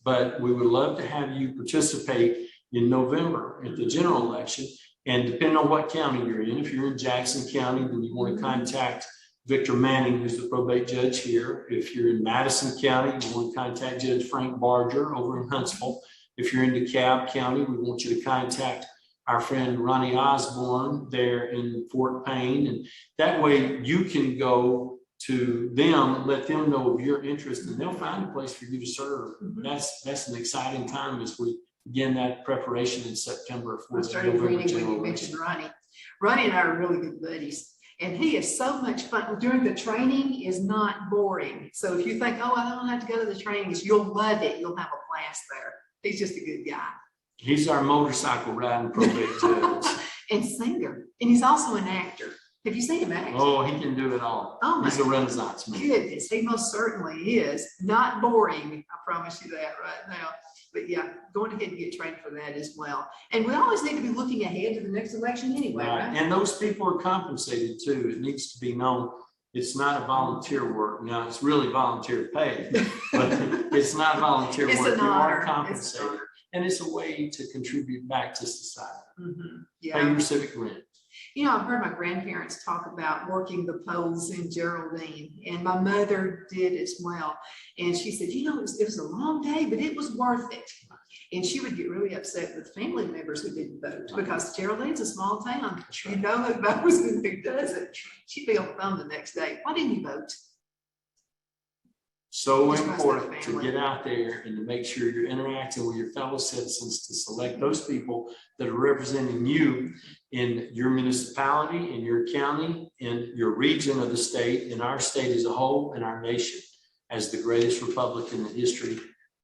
But we would love to have you participate in November at the general election. And depending on what county you're in, if you're in Jackson County, then you want to contact Victor Manning, who's the probate judge here. If you're in Madison County, you want to contact Judge Frank Barger over in Huntsville. If you're in DeKalb County, we want you to contact our friend Ronnie Osborne there in Fort Payne. And that way you can go to them, let them know of your interest, and they'll find a place for you to serve. That's an exciting time as we begin that preparation in September for I the started November reading when general you election. mentioned Ronnie. Ronnie and I are really good buddies. And he is so much fun. During the training is not boring. So if you think, oh, I don't have to go to the trainings, you'll love it. You'll have a blast there. He's just a good guy. He's our motorcycle riding probate judge. And singer. And he's also an actor. Have you seen him act? Oh, he can do it all. Oh, He's my a Renaissance man. goodness. He most certainly is. Not boring. I promise you that right now. But yeah, going ahead and get trained for that as well. And we always need to be looking ahead to the next election anyway, right? And those people are compensated too. It needs to be known. It's not a volunteer work. Now, it's really volunteer pay, but it's not volunteer It's work. an You honor. are It's an compensated. honor. And it's a way to contribute back to society. Yeah. Pay your civic rent. You know, I've heard my grandparents talk about working the polls in Geraldine, and my mother did as well. And she said, you know, it was a long day, but it was worth it. And she would get really upset with family members who didn't vote because Geraldine's a small town. You know who votes and who doesn't. She'd be on the phone the next day. Why didn't you vote? So Just important trust to the get out there and to make sure you're interacting with your fellow citizens to select those people that are representing you in your municipality, in your county, in your region of the state, in our state as a whole, and our nation as the greatest republic in the history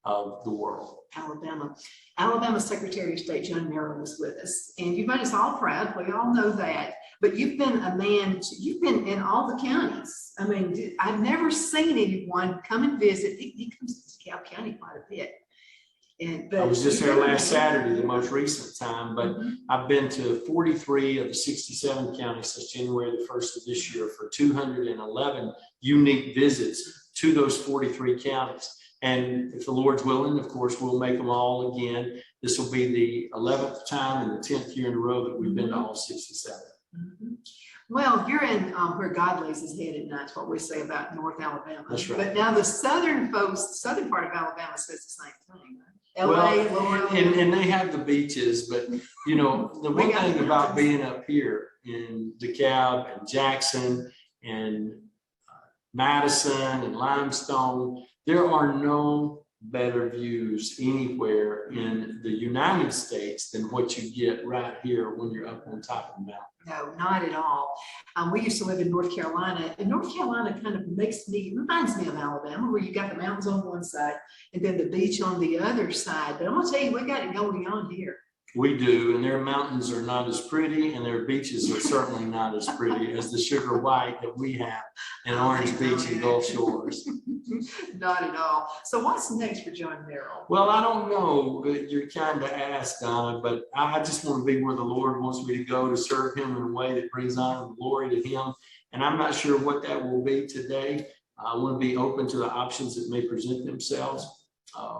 of the world. Alabama Secretary of State John Merrill was with us, and you've made us all proud. We all know that. But you've been a man, you've been in all the counties. I mean, I've never seen anyone come and visit. He comes to DeKalb County quite a bit. I was just there last Saturday, the most recent time, but I've been to 43 of the 67 counties since January the 1st of this year for 211 unique visits to those 43 counties. And if the Lord's willing, of course, we'll make them all again. This will be the 11th time and the 10th year in a row that we've been to all 67. Well, you're in where God lays his head at night, is what we say about North Alabama. That's right. But now the southern folks, the southern part of Alabama says the same thing. LA, well, and they have the beaches, but you know, the one thing about being up here in DeKalb and Jackson and Madison and Limestone, there are no better views anywhere in the United States than what you get right here when you're up on top of the mountain. No, not at all. We used to live in North Carolina, and North Carolina kind of reminds me of Alabama, where you got the mountains on one side and then the beach on the other side. But I'm gonna tell you, we got it going on here. We do, and their mountains are not as pretty, and their beaches are certainly not as pretty as the sugar white that we have in Orange Beach and Gulf Shores. Not at all. So what's next for John Merrill? Well, I don't know. You're kind of asked, Donna, but I just want to be where the Lord wants me to go to serve him in a way that brings honor and glory to him. And I'm not sure what that will be today. I want to be open to the options that may present themselves.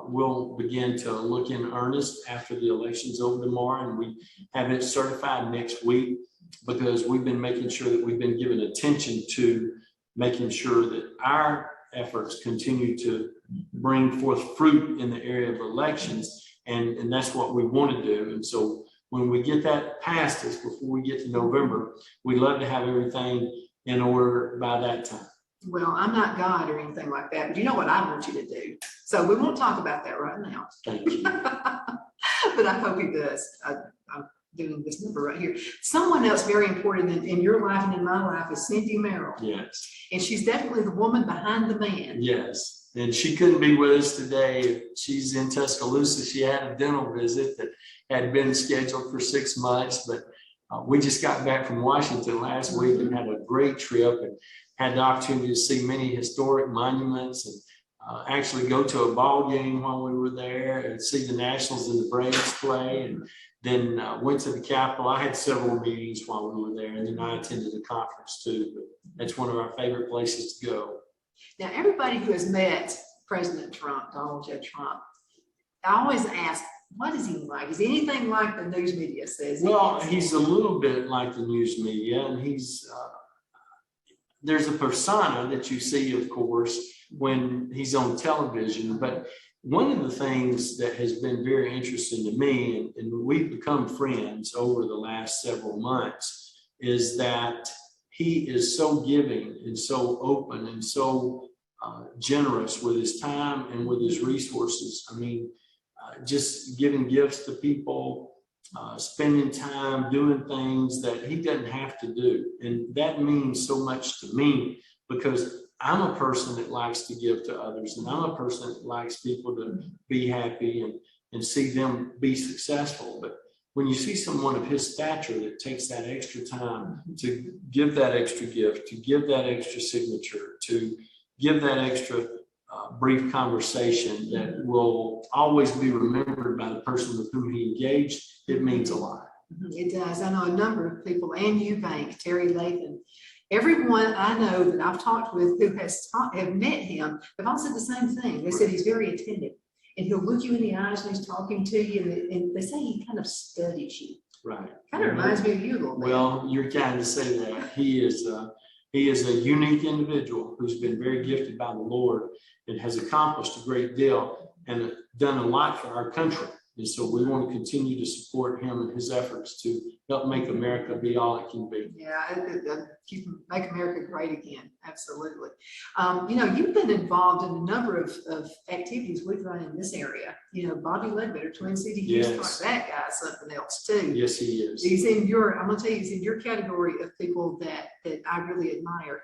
We'll begin to look in earnest after the election's over tomorrow, and we have it certified next week, because we've been making sure that we've been given attention to making sure that our efforts continue to bring forth fruit in the area of elections, and that's what we want to do. And so when we get that past us before we get to November, we'd love to have everything in order by that time. Well, I'm not God or anything like that, but you know what I want you to do. So we won't talk about that right now. Thank you. But I hope he does. I'm doing this number right here. Someone else very important in your life and in my life is Cindy Merrill. Yes. And she's definitely the woman behind the man. Yes. And she couldn't be with us today. She's in Tuscaloosa. She had a dental visit that had been scheduled for 6 months, but we just got back from Washington last week and had a great trip and had the opportunity to see many historic monuments and actually go to a ball game while we were there and see the Nationals and the Braves play, and then went to the Capitol. I had several meetings while we were there, and then I attended a conference too. But that's one of our favorite places to go. Now, everybody who has met President Trump, Donald J. Trump, I always ask, what is he like? Is he anything like the news media says? Well, he's a little bit like the news media, and he's there's a persona that you see, of course, when he's on television. But one of the things that has been very interesting to me, and we've become friends over the last several months, is that he is so giving and so open and so generous with his time and with his resources. I mean, just giving gifts to people, spending time doing things that he doesn't have to do. And that means so much to me, because I'm a person that likes to give to others, and I'm a person that likes people to be happy and see them be successful. But when you see someone of his stature that takes that extra time to give that extra gift, to give that extra signature, to give that extra brief conversation that will always be remembered by the person with whom he engaged, it means a lot. It does. I know a number of people, and Eubank, Terry Lathan, everyone I know that I've talked with who have met him have all said the same thing. They said he's very attentive, and he'll look you in the eyes when he's talking to you, and they say he kind of studies you. Right. Kind of reminds me of you a little bit. Well, you're kind to say that. He is a unique individual who's been very gifted by the Lord and has accomplished a great deal and done a lot for our country. And so we want to continue to support him and his efforts to help make America be all it can be. Yeah, make America great again. Absolutely. You've been involved in a number of activities we've run in this area. Bobby Ledbetter, Twin City Youth Yes. Park, that guy's something else too. Yes, he is. I'm gonna tell you, he's in your category of people that I really admire.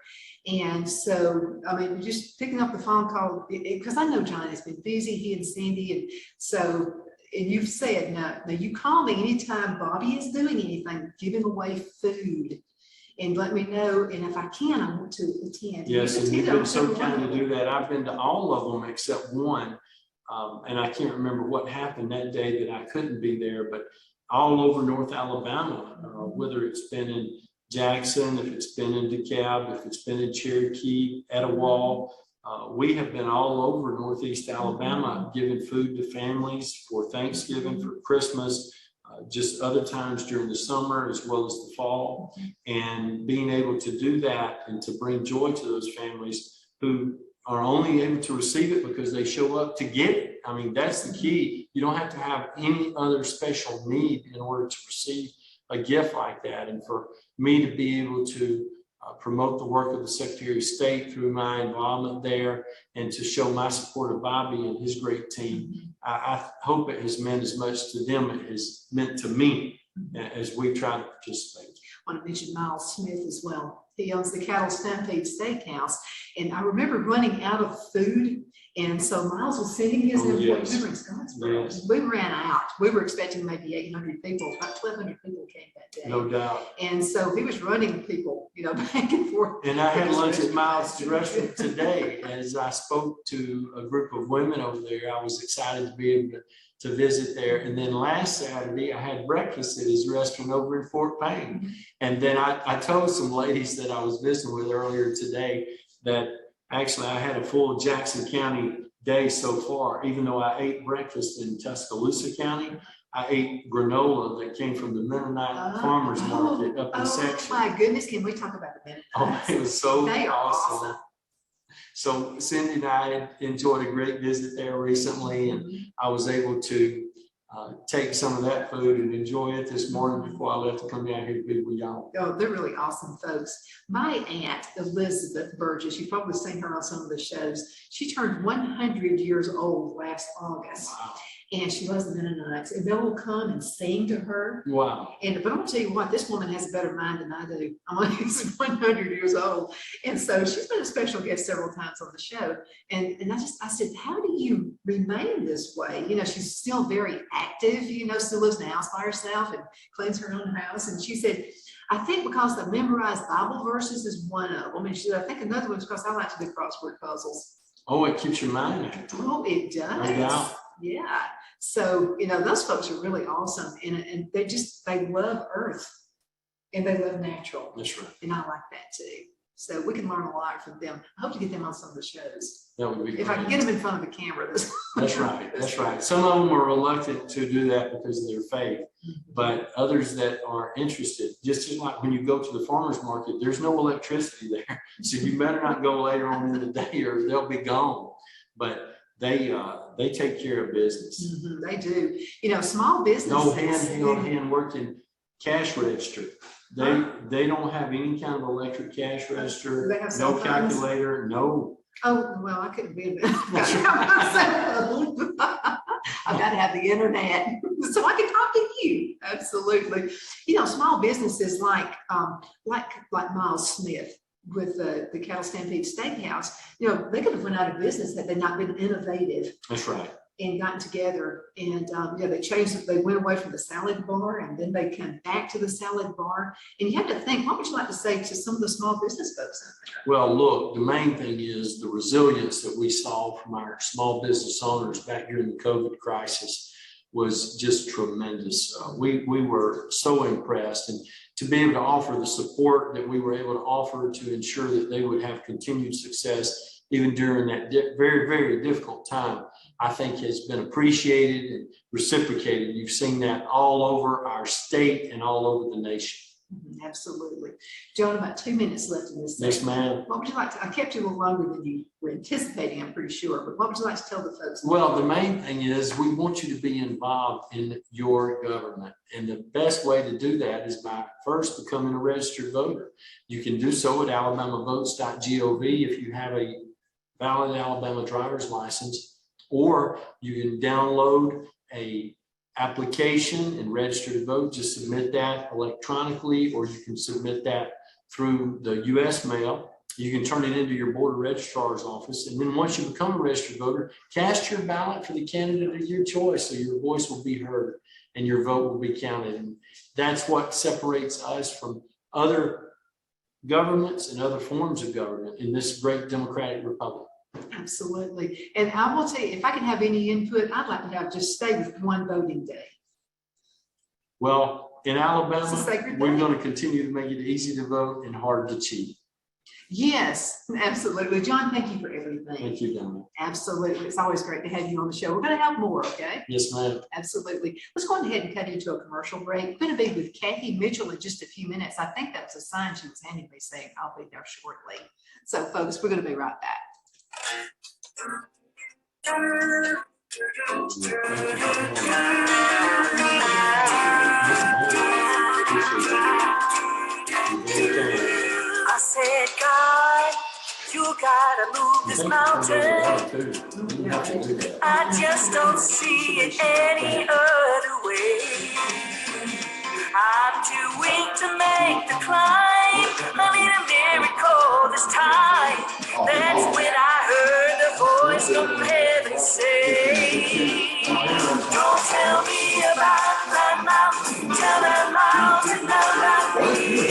And so, just picking up the phone call, because I know John has been busy, he and Cindy, and so, and you've said, no, you call me anytime Bobby is doing anything, giving away food, and let me know. And if I can, I want to attend. Yes, and you've been so kind to do that. I've been to all of them except one. And I can't remember what happened that day that I couldn't be there, but all over North Alabama, whether it's been in Jackson, if it's been in DeKalb, if it's been in Cherokee, Etowah, we have been all over Northeast Alabama giving food to families for Thanksgiving, for Christmas, just other times during the summer as well as the fall, and being able to do that and to bring joy to those families who are only able to receive it because they show up to get it. I mean, that's the key. You don't have to have any other special need in order to receive a gift like that. And for me to be able to promote the work of the Secretary of State through my involvement there and to show my support of Bobby and his great team, I hope it has meant as much to them as it has meant to me as we try to participate. I want to mention Miles Smith as well. He owns the Cattle Stampede Steakhouse. And I remember running out of food. And so Miles was sending his employees. Yes. We were in Scottsboro. Yes. We ran out. We were expecting maybe 800 people. About 1,200 people came that day. No doubt. And so he was running people, back and forth. And I had lunch at Miles' restaurant today. As I spoke to a group of women over there, I was excited to be able to visit there. And then last Saturday, I had breakfast at his restaurant over in Fort Payne. And then I told some ladies that I was visiting with earlier today that actually I had a full Jackson County day so far. Even though I ate breakfast in Tuscaloosa County, I ate granola that came from the Mennonite Farmers Market up in Section. Oh my goodness, can we talk about the Mennonites? Oh, it was so They are awesome. So Cindy and I had enjoyed a great visit there recently, and I was able to take some of that food and enjoy it this morning before I left to come down here to be with y'all. Oh, they're really awesome folks. My aunt, Elizabeth Burgess, you've probably seen her on some of the shows. She turned 100 years old last August. Wow. And she loves the Mennonites, and they will come and sing to her. Wow. But I'm gonna tell you what, this woman has a better mind than I do. She's 100 years old. And so she's been a special guest several times on the show. And I said, how do you remain this way? She's still very active, still lives in the house by herself and cleans her own house. And she said, I think because the memorized Bible verses is one of them. And she said, I think another one's because I like to do crossword puzzles. Oh, it keeps your mind active. Oh, it does. No doubt. Yeah. So, those folks are really awesome, and they love earth and they love natural. That's right. And I like that too. So we can learn a lot from them. I hope to get them on some of the shows. That would be If I great. can get them in front of the camera. That's right. That's right. Some of them are reluctant to do that because of their faith, but others that are interested, just like when you go to the farmer's market, there's no electricity there. So you better not go later on in the day or they'll be gone. But they take care of business. They do. Small businesses. No hand working cash register. They don't have any kind of electric cash register. They have cell no phones? Calculator. No. Oh, well, I couldn't be I've got to have the internet so I can talk to you. Absolutely. Small businesses like Miles Smith with the Cattle Stampede Steakhouse, they could have went out of business had they not been innovative. That's right. And gotten together, and they changed it. They went away from the salad bar, and then they came back to the salad bar. And you have to think, what would you like to say to some of the small business folks out there? Well, look, the main thing is the resilience that we saw from our small business owners back during the COVID crisis was just tremendous. We were so impressed, and to be able to offer the support that we were able to offer to ensure that they would have continued success even during that very, very difficult time, I think has been appreciated and reciprocated. You've seen that all over our state and all over the nation. Absolutely. Joan, about 2 minutes left in this. Yes, segment. ma'am. What would you like to, I kept you a little longer than you were anticipating, I'm pretty sure, but what would you like to tell the folks? Well, the main thing is we want you to be involved in your government. And the best way to do that is by first becoming a registered voter. You can do so at alabamavotes.gov if you have a valid Alabama driver's license, or you can download a application and register to vote. Just submit that electronically, or you can submit that through the US mail. You can turn it into your board of registrar's office. And then once you become a registered voter, cast your ballot for the candidate of your choice, so your voice will be heard and your vote will be counted. And that's what separates us from other governments and other forms of government in this great democratic republic. Absolutely. And I will tell you, if I can have any input, I'd like to have just stay with one voting day. Well, in Alabama, sacred we're day. going to continue to make it easy to vote and hard to cheat. Yes, absolutely. John, thank you for everything. Thank you, Donna. Absolutely. It's always great to have you on the show. We're going to have more, okay? Yes, ma'am. Absolutely. Let's go ahead and cut into a commercial break. We're going to be with Kathy Mitchell in just a few minutes. I think that was a sign she was handing me saying I'll be there shortly. So, folks, we're going to be right back. I said, God, you gotta move this mountain. I just don't see it any other way. I'm too weak to make the climb. I need a miracle this time. That's when I heard the voice from heaven say, don't tell me about that mountain, tell that mountain about me.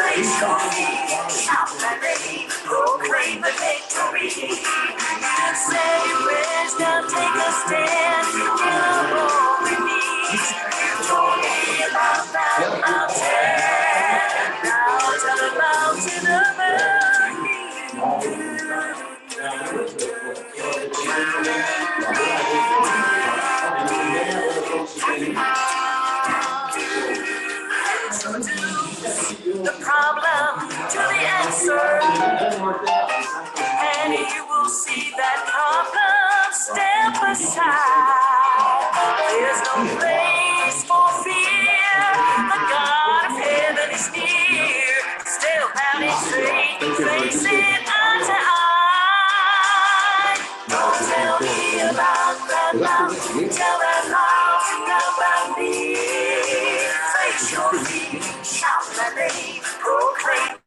Face your feet, shout that name, proclaim the victory. Say your prayers, now take a stand, get along with me. Told me about that mountain, now tell the mountain about me. The problem to the answer, and you will see that problem step aside. There's no place for fear, the God of heaven is near. Still having faith and facing eye to eye. Don't tell me about that mountain, tell that mountain about me. Face your feet, shout that name, proclaim.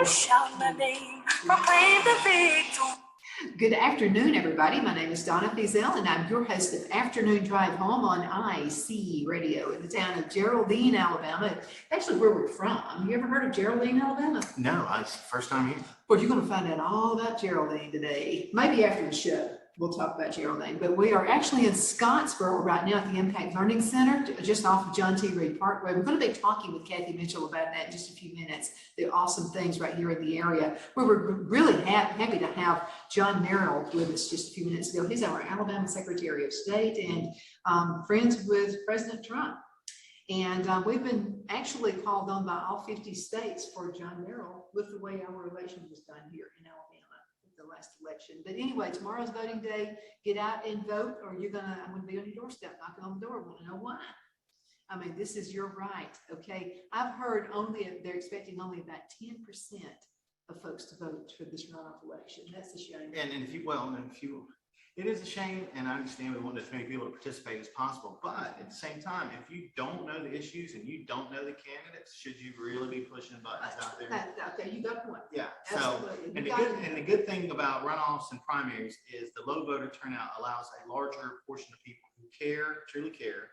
shout my name, proclaim the victory. Good afternoon, everybody. My name is Donna Feazell, and I'm your host of Afternoon Drive Home on IC Radio in the town of Geraldine, Alabama. Actually, where we're from. You ever heard of Geraldine, Alabama? No, it's the first time here. Well, you're going to find out all about Geraldine today. Maybe after the show, we'll talk about Geraldine. But we are actually in Scottsboro right now at the Impact Learning Center, just off of John T. Reed Parkway. We're going to be talking with Kathy Mitchell about that in just a few minutes. The awesome things right here in the area. We were really happy to have John Merrill with us just a few minutes ago. He's our Alabama Secretary of State and friends with President Trump. And we've been actually called on by all 50 states for John Merrill with the way our election was done here in Alabama, the last election. But anyway, tomorrow's voting day. Get out and vote, or I'm gonna be on your doorstep knocking on the door. Want to know why? I mean, this is your right, okay? I've heard they're expecting only about 10% of folks to vote for this runoff election. That's a shame. And it is a shame, and I understand we want as many people to participate as possible, but at the same time, if you don't know the issues and you don't know the candidates, should you really be pushing buttons out there? Okay, you got a point. Yeah. Absolutely. So, and the good thing about runoffs and primaries is the low voter turnout allows a larger portion of people who truly care,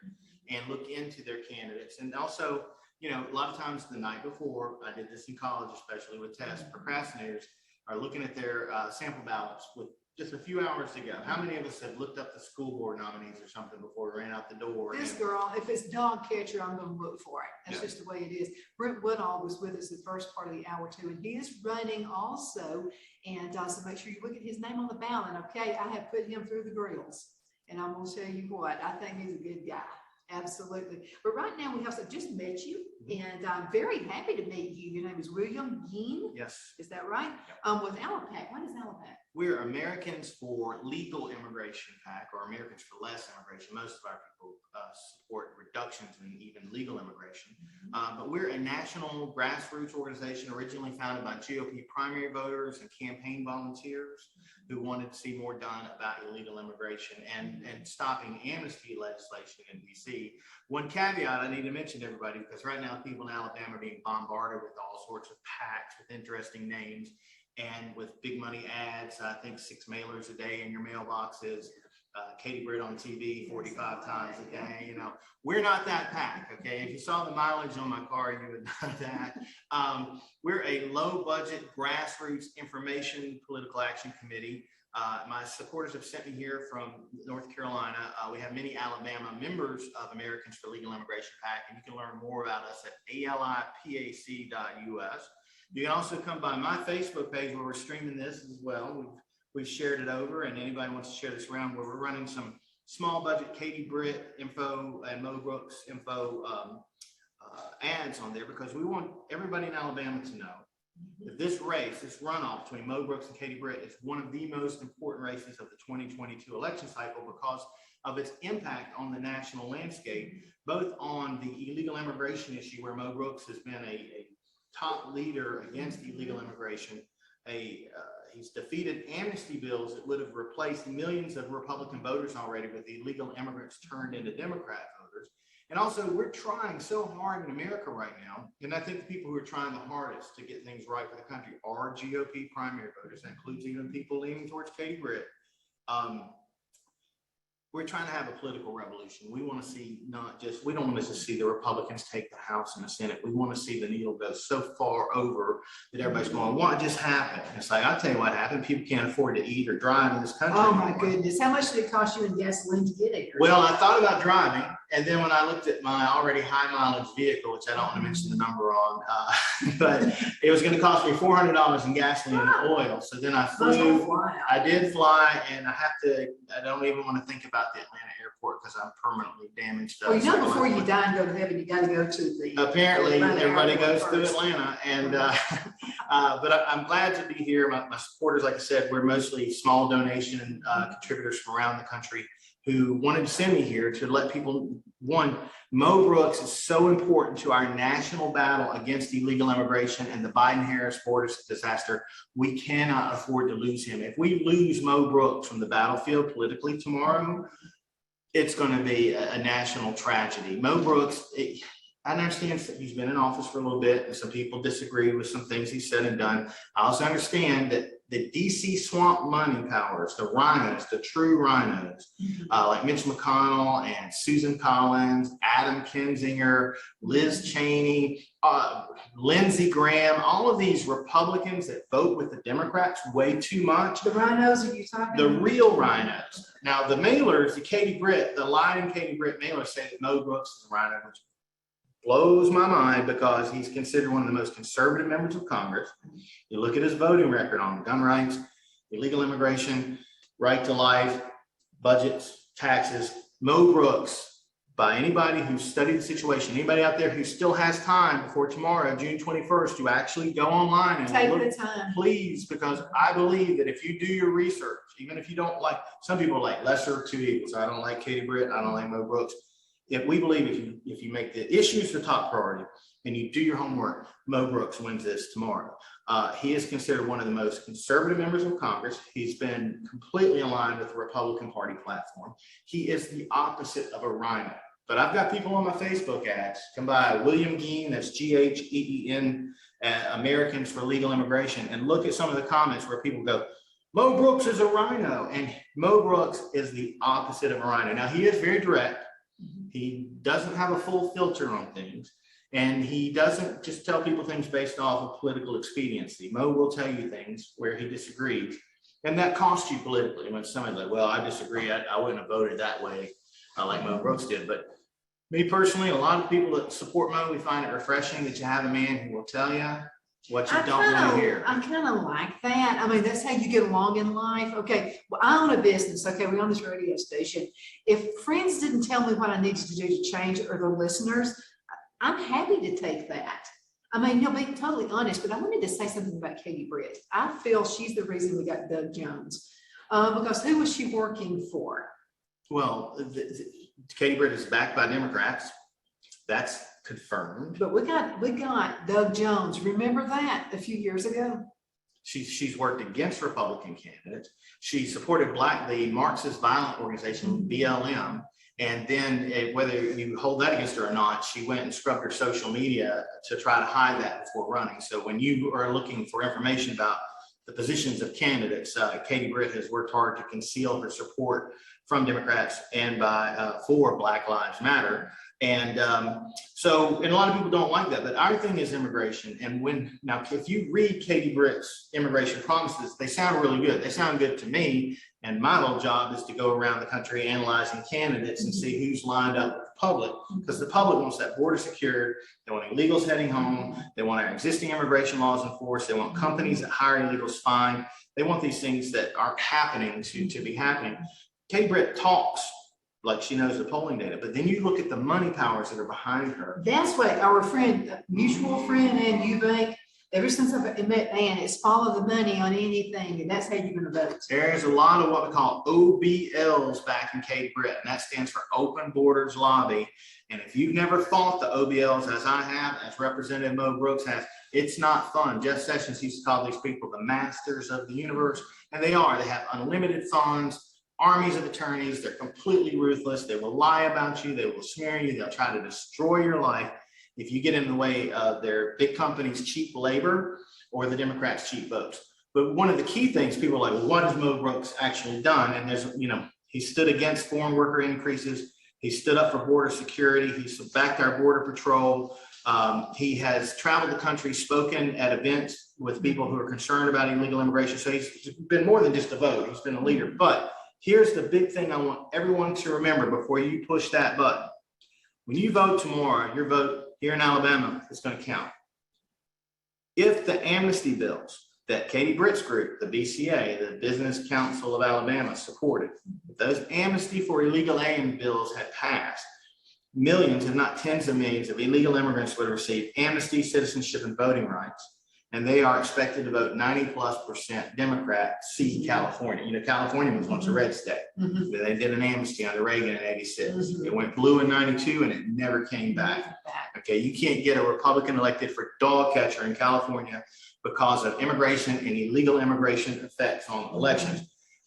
and look into their candidates. And also, you know, a lot of times the night before, I did this in college, especially with tests, procrastinators are looking at their sample ballots with just a few hours to go. How many of us have looked up the school board nominees or something before we ran out the door? This girl, if it's dog catcher, I'm going to look for it. That's just the way it is. Brent Woodall was with us the first part of the hour too, and he is running also. And so make sure you look at his name on the ballot. Okay, I have put him through the grills, and I'm going to tell you what, I think he's a good guy. Absolutely. But right now we have just met you, and I'm very happy to meet you. Your name is William Geen. Yes. Is that right? Yep. With ALAPAC. What is ALAPAC? We're Americans for Legal Immigration PAC, or Americans for Less Immigration. Most of our people support reductions in even legal immigration. But we're a national grassroots organization originally founded by GOP primary voters and campaign volunteers who wanted to see more done about illegal immigration and stopping amnesty legislation in DC. One caveat I need to mention to everybody, because right now people in Alabama are being bombarded with all sorts of PACs with interesting names and with big money ads. I think 6 mailers a day in your mailboxes. Katie Britt on TV 45 times a day. You know, we're not that PAC, okay? If you saw the mileage on my car, you would know that. We're a low budget grassroots information political action committee. My supporters have sent me here from North Carolina. We have many Alabama members of Americans for Legal Immigration PAC, and you can learn more about us at alipac.us. You can also come by my Facebook page where we're streaming this as well. We've shared it over, and anybody wants to share this around, where we're running some small budget Katie Britt info and Mo Brooks info ads on there, because we want everybody in Alabama to know that this race, this runoff between Mo Brooks and Katie Britt, is one of the most important races of the 2022 election cycle because of its impact on the national landscape, both on the illegal immigration issue, where Mo Brooks has been a top leader against illegal immigration. He's defeated amnesty bills that would have replaced millions of Republican voters already with the illegal immigrants turned into Democrat voters. And also, we're trying so hard in America right now, and I think the people who are trying the hardest to get things right for the country are GOP primary voters. That includes even people leaning towards Katie Britt. We're trying to have a political revolution. We want to see we don't want to just see the Republicans take the House and the Senate. We want to see the needle go so far over that everybody's going, what just happened? It's like, I'll tell you what happened. People can't afford to eat or drive in this country anymore. My goodness. How much did it cost you in gasoline to get here? Well, I thought about driving. And then when I looked at my already high mileage vehicle, which I don't want to mention the number on, but it was going to cost me $400 in gasoline and oil. So then I flew. I did fly, and I don't even want to think about the Atlanta airport because I'm permanently damaged. Well, before you die and go to heaven, you got to go to the. Apparently, everybody goes to Atlanta, and but I'm glad to be here. My supporters, like I said, we're mostly small donation contributors from around the country who wanted to send me here to let people, Mo Brooks is so important to our national battle against illegal immigration and the Biden-Harris border disaster. We cannot afford to lose him. If we lose Mo Brooks from the battlefield politically tomorrow, it's going to be a national tragedy. Mo Brooks, I understand that he's been in office for a little bit and some people disagree with some things he said and done. I also understand that the DC swamp money powers, the rhinos, the true rhinos, like Mitch McConnell and Susan Collins, Adam Kinzinger, Liz Cheney, Lindsey Graham, all of these Republicans that vote with the Democrats way too much. The rhinos, are you talking? The real rhinos. Now, the mailers, the Katie Britt, the lying Katie Britt mailers say that Mo Brooks is a rhino, which blows my mind because he's considered one of the most conservative members of Congress. You look at his voting record on gun rights, illegal immigration, right to life, budgets, taxes. Mo Brooks, by anybody who's studied the situation, anybody out there who still has time before tomorrow, June 21st, to actually go online and Take look, the time. please, because I believe that if you do your research, even if you don't like, some people like lesser of two evils. I don't like Katie Britt, I don't like Mo Brooks. If we believe if you make the issues the top priority and you do your homework, Mo Brooks wins this tomorrow. He is considered one of the most conservative members of Congress. He's been completely aligned with the Republican Party platform. He is the opposite of a rhino. But I've got people on my Facebook ads. Come by William Geen, that's G-H-E-E-N, Americans for Legal Immigration, and look at some of the comments where people go, Mo Brooks is a rhino. And Mo Brooks is the opposite of a rhino. Now, he is very direct. He doesn't have a full filter on things, and he doesn't just tell people things based off of political expediency. Mo will tell you things where he disagrees, and that costs you politically. When somebody's like, well, I disagree, I wouldn't have voted that way like Mo Brooks did. But me personally, a lot of people that support Mo, we find it refreshing that you have a man who will tell you what you don't want to hear. I kind of like that. I mean, that's how you get along in life. Okay, well, I own a business. Okay, we own this radio station. If friends didn't tell me what I needed to do to change it, or the listeners, I'm happy to take that. I mean, you'll be totally honest, but I wanted to say something about Katie Britt. I feel she's the reason we got Doug Jones, because who was she working for? Well, Katie Britt is backed by Democrats. That's confirmed. But we got Doug Jones. Remember that a few years ago? She's worked against Republican candidates. She supported the Marxist violent organization, BLM. And then whether you hold that against her or not, she went and scrubbed her social media to try to hide that before running. So when you are looking for information about the positions of candidates, Katie Britt has worked hard to conceal her support from Democrats and for Black Lives Matter. And so a lot of people don't like that, but our thing is immigration. And now, if you read Katie Britt's immigration promises, they sound really good. They sound good to me. And my whole job is to go around the country analyzing candidates and see who's lined up with the public, because the public wants that border secured. They want illegals heading home. They want our existing immigration laws enforced. They want companies that hire illegals fined. They want these things that aren't happening to be happening. Katie Britt talks like she knows the polling data, but then you look at the money powers that are behind her. That's what our friend, mutual friend, and Eubank, ever since I've met Ann, it's follow the money on anything, and that's how you're going to vote. There's a lot of what we call OBLs back in Katie Britt, and that stands for Open Borders Lobby. And if you've never fought the OBLs, as I have, as Representative Mo Brooks has, it's not fun. Jeff Sessions used to call these people the masters of the universe, and they are. They have unlimited funds, armies of attorneys. They're completely ruthless. They will lie about you. They will smear you. They'll try to destroy your life if you get in the way of their big companies' cheap labor or the Democrats' cheap votes. But one of the key things, people are like, well, what has Mo Brooks actually done? And there's, he stood against foreign worker increases. He stood up for border security. He's backed our border patrol. He has traveled the country, spoken at events with people who are concerned about illegal immigration. So he's been more than just a vote. He's been a leader. But here's the big thing I want everyone to remember before you push that button. When you vote tomorrow, your vote here in Alabama is going to count. If the amnesty bills that Katie Britt's group, the BCA, the Business Council of Alabama, supported, if those amnesty for illegal alien bills had passed, millions, if not tens of millions, of illegal immigrants would have received amnesty, citizenship, and voting rights. And they are expected to vote 90+% Democrat, see California. California was once a red state. They did an amnesty under Reagan in '86. It went blue in '92 and it never came back. Okay, you can't get a Republican elected for dog catcher in California because of immigration and illegal immigration effects on elections.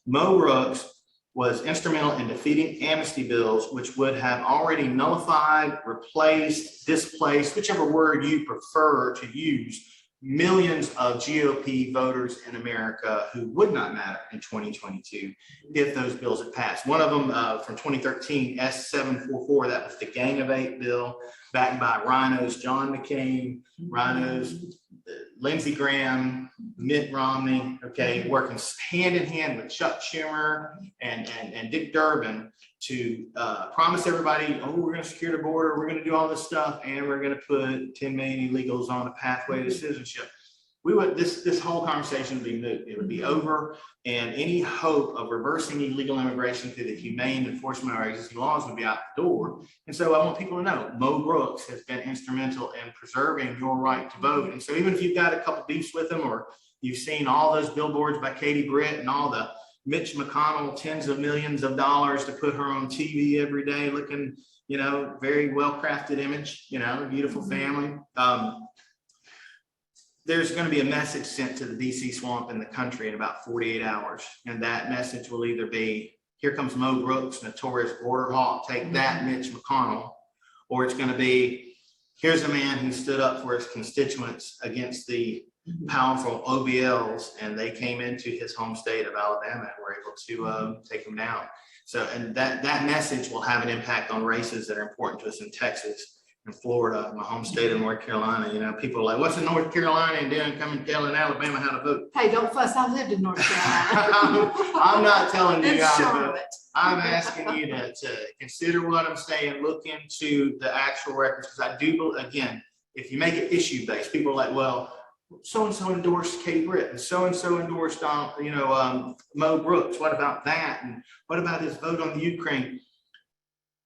Mo Brooks was instrumental in defeating amnesty bills, which would have already nullified, replaced, displaced, whichever word you prefer to use, millions of GOP voters in America who would not matter in 2022 if those bills had passed. One of them from 2013, S744, that was the Gang of Eight bill, backed by Rhinos John McCain, Rhinos Lindsey Graham, Mitt Romney, okay, working hand in hand with Chuck Schumer and Dick Durbin to promise everybody, oh, we're going to secure the border, we're going to do all this stuff, and we're going to put 10 million illegals on a pathway to citizenship. We would this whole conversation would be moot. It would be over, and any hope of reversing illegal immigration through the humane enforcement of our existing laws would be out the door. And so I want people to know Mo Brooks has been instrumental in preserving your right to vote. And so even if you've got a couple beefs with him, or you've seen all those billboards by Katie Britt and all the Mitch McConnell tens of millions of dollars to put her on TV every day, looking, you know, very well crafted image, you know, beautiful family. There's going to be a message sent to the DC swamp in the country in about 48 hours. And that message will either be, here comes Mo Brooks, notorious border hawk, take that, Mitch McConnell. Or it's going to be, here's a man who stood up for his constituents against the powerful OBLs, and they came into his home state of Alabama and were able to take him down. So, and that message will have an impact on races that are important to us in Texas, in Florida, my home state of North Carolina. You know, people are like, what's in North Carolina? And then come and telling Alabama how to vote. Hey, don't fuss. I lived in North Carolina. I'm not telling you how to vote. Charlotte. I'm asking you to consider what I'm saying, look into the actual records, because I do, again, if you make it issue-based, people are like, well, so-and-so endorsed Katie Britt, and so-and-so endorsed, Mo Brooks. What about that? And what about his vote on the Ukraine?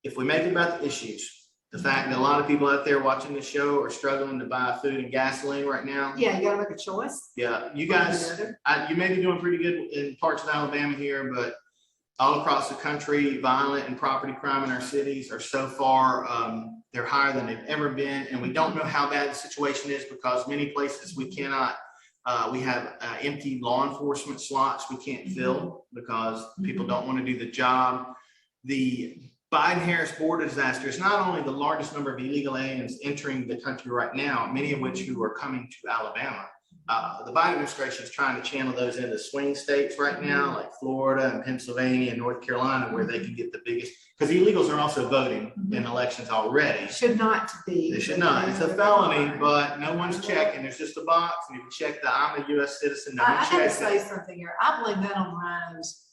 If we make it about the issues, the fact that a lot of people out there watching this show are struggling to buy food and gasoline right now. Yeah, you gotta make a choice. Yeah, you guys, you may be doing pretty good in parts of Alabama here, but all across the country, violent and property crime in our cities are so far, they're higher than they've ever been. And we don't know how bad the situation is, because many places we cannot, we have empty law enforcement slots we can't fill because people don't want to do the job. The Biden-Harris border disaster is not only the largest number of illegal aliens entering the country right now, many of which who are coming to Alabama. The Biden administration is trying to channel those into swing states right now, like Florida and Pennsylvania and North Carolina, where they can get the biggest, because illegals are also voting in elections already. Should not be. They should not. It's a felony, but no one's checking. There's just a box, and you can check that I'm a U.S. citizen. No one I gotta checks say it. something here. I blame that on rhinos.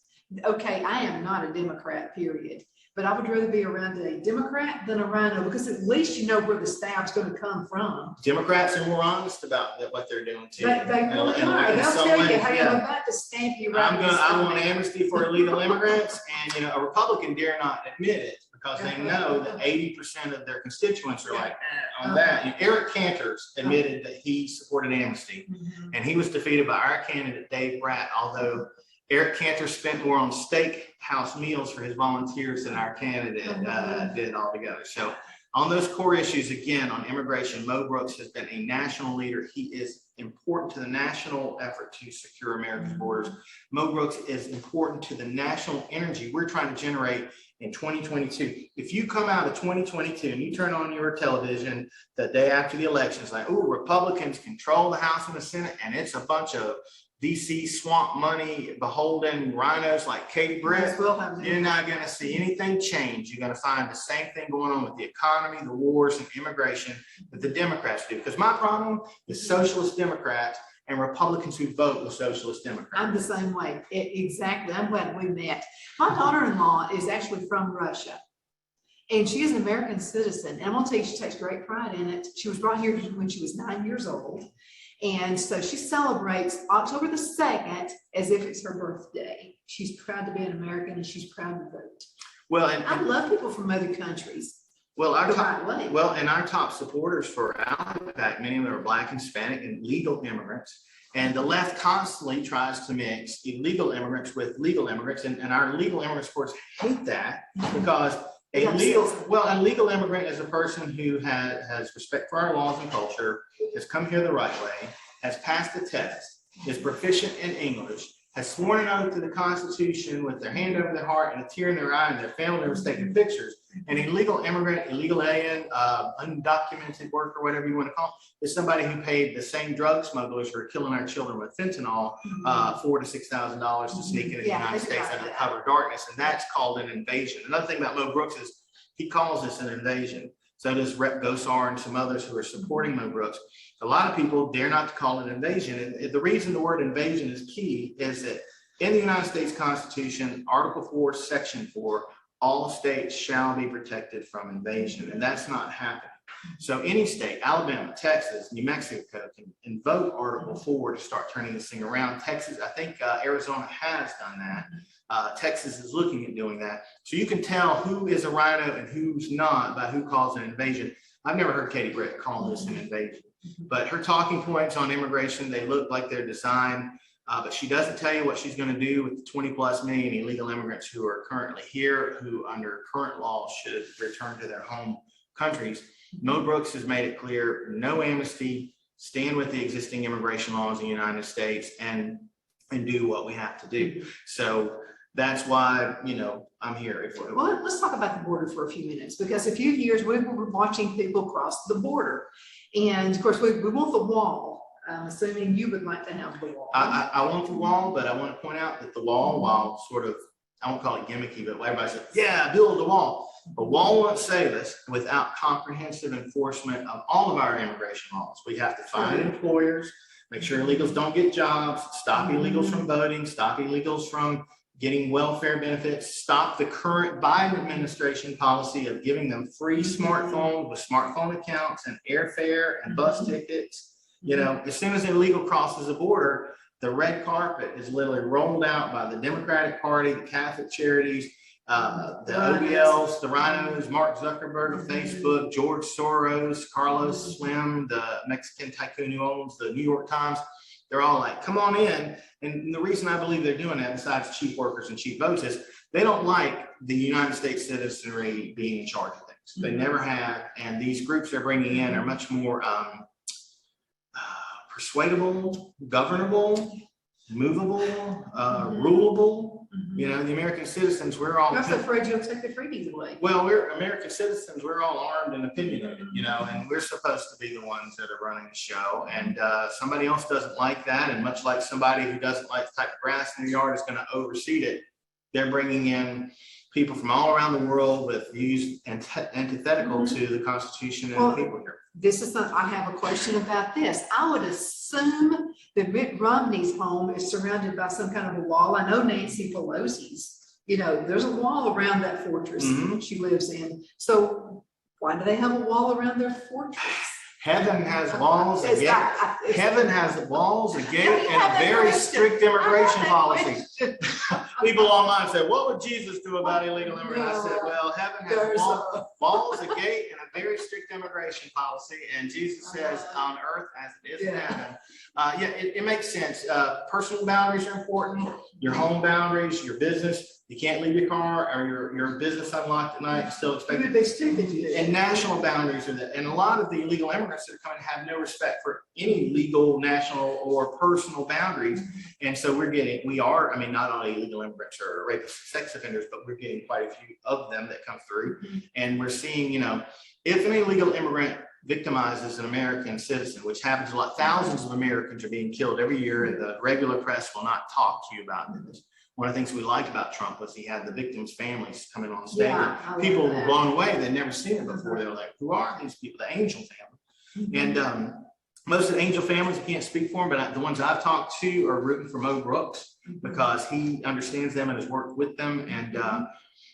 Okay, I am not a Democrat, period. But I would rather be around a Democrat than a rhino, because at least you know where the stab's going to come from. Democrats are more honest about what they're doing too. They really are. They'll tell you, hey, I'm about to stamp you right. I want amnesty for illegal immigrants, and you know, a Republican dare not admit it, because they know that 80% of their constituents are like on that. Eric Cantor's admitted that he supported amnesty, and he was defeated by our candidate Dave Bratt, although Eric Cantor spent more on steakhouse meals for his volunteers than our candidate did altogether. So on those core issues, again, on immigration, Mo Brooks has been a national leader. He is important to the national effort to secure America's borders. Mo Brooks is important to the national energy we're trying to generate in 2022. If you come out of 2022 and you turn on your television the day after the election, it's like, oh, Republicans control the House and the Senate, and it's a bunch of DC swamp money beholden rhinos like Katie Britt, you're not going to see anything change. You're going to find the same thing going on with the economy, the wars, and immigration that the Democrats do. Because my problem is socialist Democrats and Republicans who vote with socialist Democrats. I'm the same way. Exactly. I'm glad we met. My daughter-in-law is actually from Russia, and she is an American citizen. And I'm going to tell you, she takes great pride in it. She was brought here when she was 9 years old. And so she celebrates October the 2nd as if it's her birthday. She's proud to be an American, and she's proud to vote. Well, and I love people from other countries. Well, our top supporters for ALPAC, many of them are Black, Hispanic, and legal immigrants. And the left constantly tries to mix illegal immigrants with legal immigrants, and our legal immigrants, of course, hate that, because a legal immigrant is a person who has respect for our laws and culture, has come here the right way, has passed the test, is proficient in English, has sworn an oath to the Constitution with their hand over their heart and a tear in their eye, and their family members taking pictures. An illegal immigrant, illegal alien, undocumented worker, whatever you want to call it, is somebody who paid the same drug smugglers who are killing our children with fentanyl $4,000 to $6,000 to sneak into the United States under cover of darkness, and that's called an invasion. Another thing about Mo Brooks is he calls this an invasion. So does Rep. Gosar and some others who are supporting Mo Brooks. A lot of people dare not to call it invasion. And the reason the word invasion is key is that in the United States Constitution, Article 4, Section 4, all states shall be protected from invasion, and that's not happening. So any state, Alabama, Texas, New Mexico, can invoke Article 4 to start turning this thing around. Texas, I think Arizona has done that. Texas is looking at doing that. So you can tell who is a rhino and who's not by who calls an invasion. I've never heard Katie Britt call this an invasion, but her talking points on immigration, they look like they're designed, but she doesn't tell you what she's going to do with the 20+ million illegal immigrants who are currently here, who under current law should return to their home countries. Mo Brooks has made it clear, no amnesty, stand with the existing immigration laws in the United States and do what we have to do. So that's why, you know, I'm here. Well, let's talk about the border for a few minutes, because a few years we were watching people cross the border. And of course, we want the wall. I'm assuming you would like to have the wall. I want the wall, but I want to point out that the wall, while sort of, I won't call it gimmicky, but everybody said, yeah, build the wall. The wall won't save us without comprehensive enforcement of all of our immigration laws. We have to find employers, make sure illegals don't get jobs, stop illegals from voting, stop illegals from getting welfare benefits, stop the current Biden administration policy of giving them free smartphones with smartphone accounts and airfare and bus tickets. You know, as soon as an illegal crosses the border, the red carpet is literally rolled out by the Democratic Party, the Catholic Charities, the OBLs, the Rhinos, Mark Zuckerberg of Facebook, George Soros, Carlos Slim, the Mexican tycoon who owns the New York Times. They're all like, come on in. And the reason I believe they're doing that, besides cheap workers and cheap votes, is they don't like the United States citizenry being in charge of things. They never have. And these groups they're bringing in are much more persuadable, governable, movable, rulable. You know, the American citizens, we're all. I'm afraid you'll take the freebies away. Well, we're American citizens. We're all armed and opinionated, you know, and we're supposed to be the ones that are running the show. And somebody else doesn't like that. And much like somebody who doesn't like the type of grass in their yard is going to overseed it, they're bringing in people from all around the world with views antithetical to the Constitution and the people here. This is I have a question about this. I would assume that Mitt Romney's home is surrounded by some kind of a wall. I know Nancy Pelosi's, you know, there's a wall around that fortress she lives in. So why do they have a wall around their fortress? Heaven has walls, a gate. Heaven has walls, a gate, and a very strict immigration policy. People online say, what would Jesus do about illegal immigrants? I said, well, heaven has walls, a gate, and a very strict immigration policy. And Jesus says, on earth as it is in heaven. It makes sense. Personal boundaries are important. Your home boundaries, your business. You can't leave your car or your business unlocked at night. Still expected. And national boundaries are that. And a lot of the illegal immigrants that are coming have no respect for any legal, national, or personal boundaries. And so we are, I mean, not only illegal immigrants or rapists, sex offenders, but we're getting quite a few of them that come through. And we're seeing, you know, if an illegal immigrant victimizes an American citizen, which happens a lot, thousands of Americans are being killed every year, and the regular press will not talk to you about this. One of the things we liked about Trump was he had the victims' families coming on stage. People were blown away. They'd never seen it before. They were like, who are these people? The Angel family. And most of the Angel families, I can't speak for them, but the ones I've talked to are rooting for Mo Brooks because he understands them and has worked with them. And,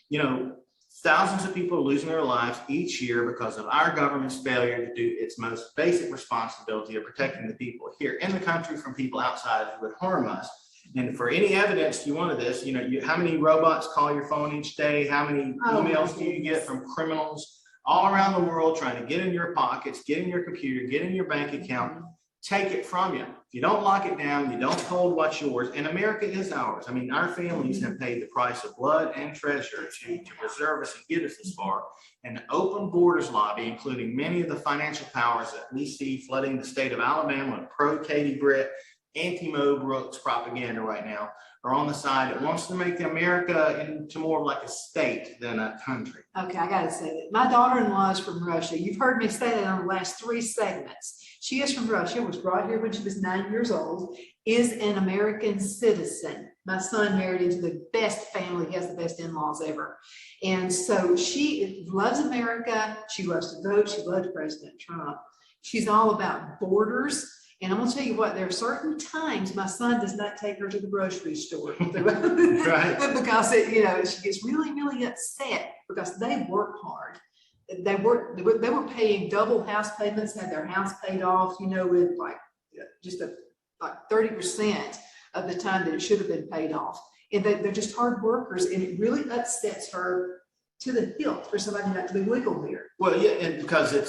you know, thousands of people are losing their lives each year because of our government's failure to do its most basic responsibility of protecting the people here in the country from people outside who would harm us. And for any evidence you wanted this, you know, how many robots call your phone each day? How many emails do you get from criminals all around the world trying to get in your pockets, get in your computer, get in your bank account, take it from you? If you don't lock it down, you don't hold what's yours. And America is ours. I mean, our families have paid the price of blood and treasure to preserve us and get us this far. And the open borders lobby, including many of the financial powers that we see flooding the state of Alabama with pro Katie Britt, anti-Mo Brooks propaganda right now are on the side that wants to make America into more like a state than a country. Okay, I gotta say that. My daughter-in-law is from Russia. You've heard me say that on the last 3 segments. She is from Russia, was brought here when she was 9 years old, is an American citizen. My son married into the best family. He has the best in-laws ever. And so she loves America. She loves to vote. She loves President Trump. She's all about borders. And I'm gonna tell you what, there are certain times my son does not take her to the grocery store. Right. Because she gets really, really upset because they work hard. They were paying double house payments, had their house paid off, with like just like 30% of the time that it should have been paid off. And they're just hard workers, and it really upsets her to the hilt for somebody not to be legal here. Well, yeah, and because it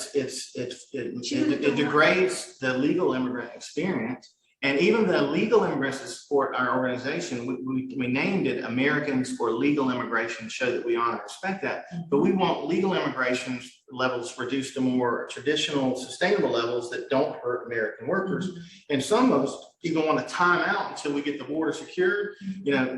degrades the legal immigrant experience, and even the legal immigrants that support our organization, we named it Americans for Legal Immigration to show that we honor and respect that. But we want legal immigration levels reduced to more traditional, sustainable levels that don't hurt American workers. And some of us even want to time out until we get the border secured.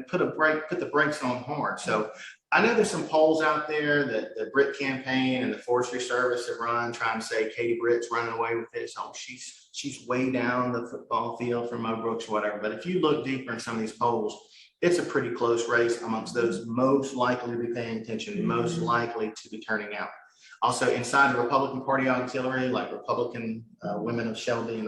Put the brakes on hard. So I know there's some polls out there that the Brit campaign and the Forestry Service have run, trying to say Katie Britt's running away with this. Oh, she's way down the football field from Mo Brooks or whatever. But if you look deeper in some of these polls, it's a pretty close race amongst those most likely to be paying attention, most likely to be turning out. Also, inside the Republican Party auxiliary, like Republican Women of Shelby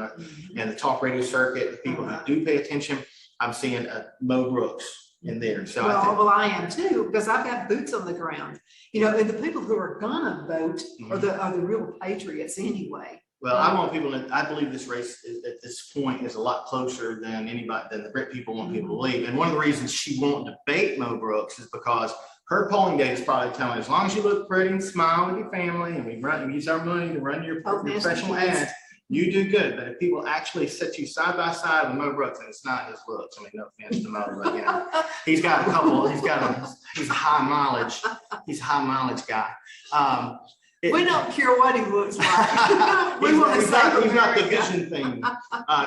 and the talk radio circuit, the people who do pay attention, I'm seeing Mo Brooks in there. So I am too, because I've got boots on the ground. And the people who are gonna vote are the real patriots anyway. Well, I want people to, I believe this race at this point is a lot closer than the Brit people want people to believe. And one of the reasons she won't debate Mo Brooks is because her polling data is probably telling her, as long as you look pretty and smile with your family and we use our money to run your professional ads, you do good. But if people actually set you side by side with Mo Brooks, and it's not his looks, I mean, no offense to Mo, but he's a high mileage guy. We don't care what he looks like. He's not the vision thing.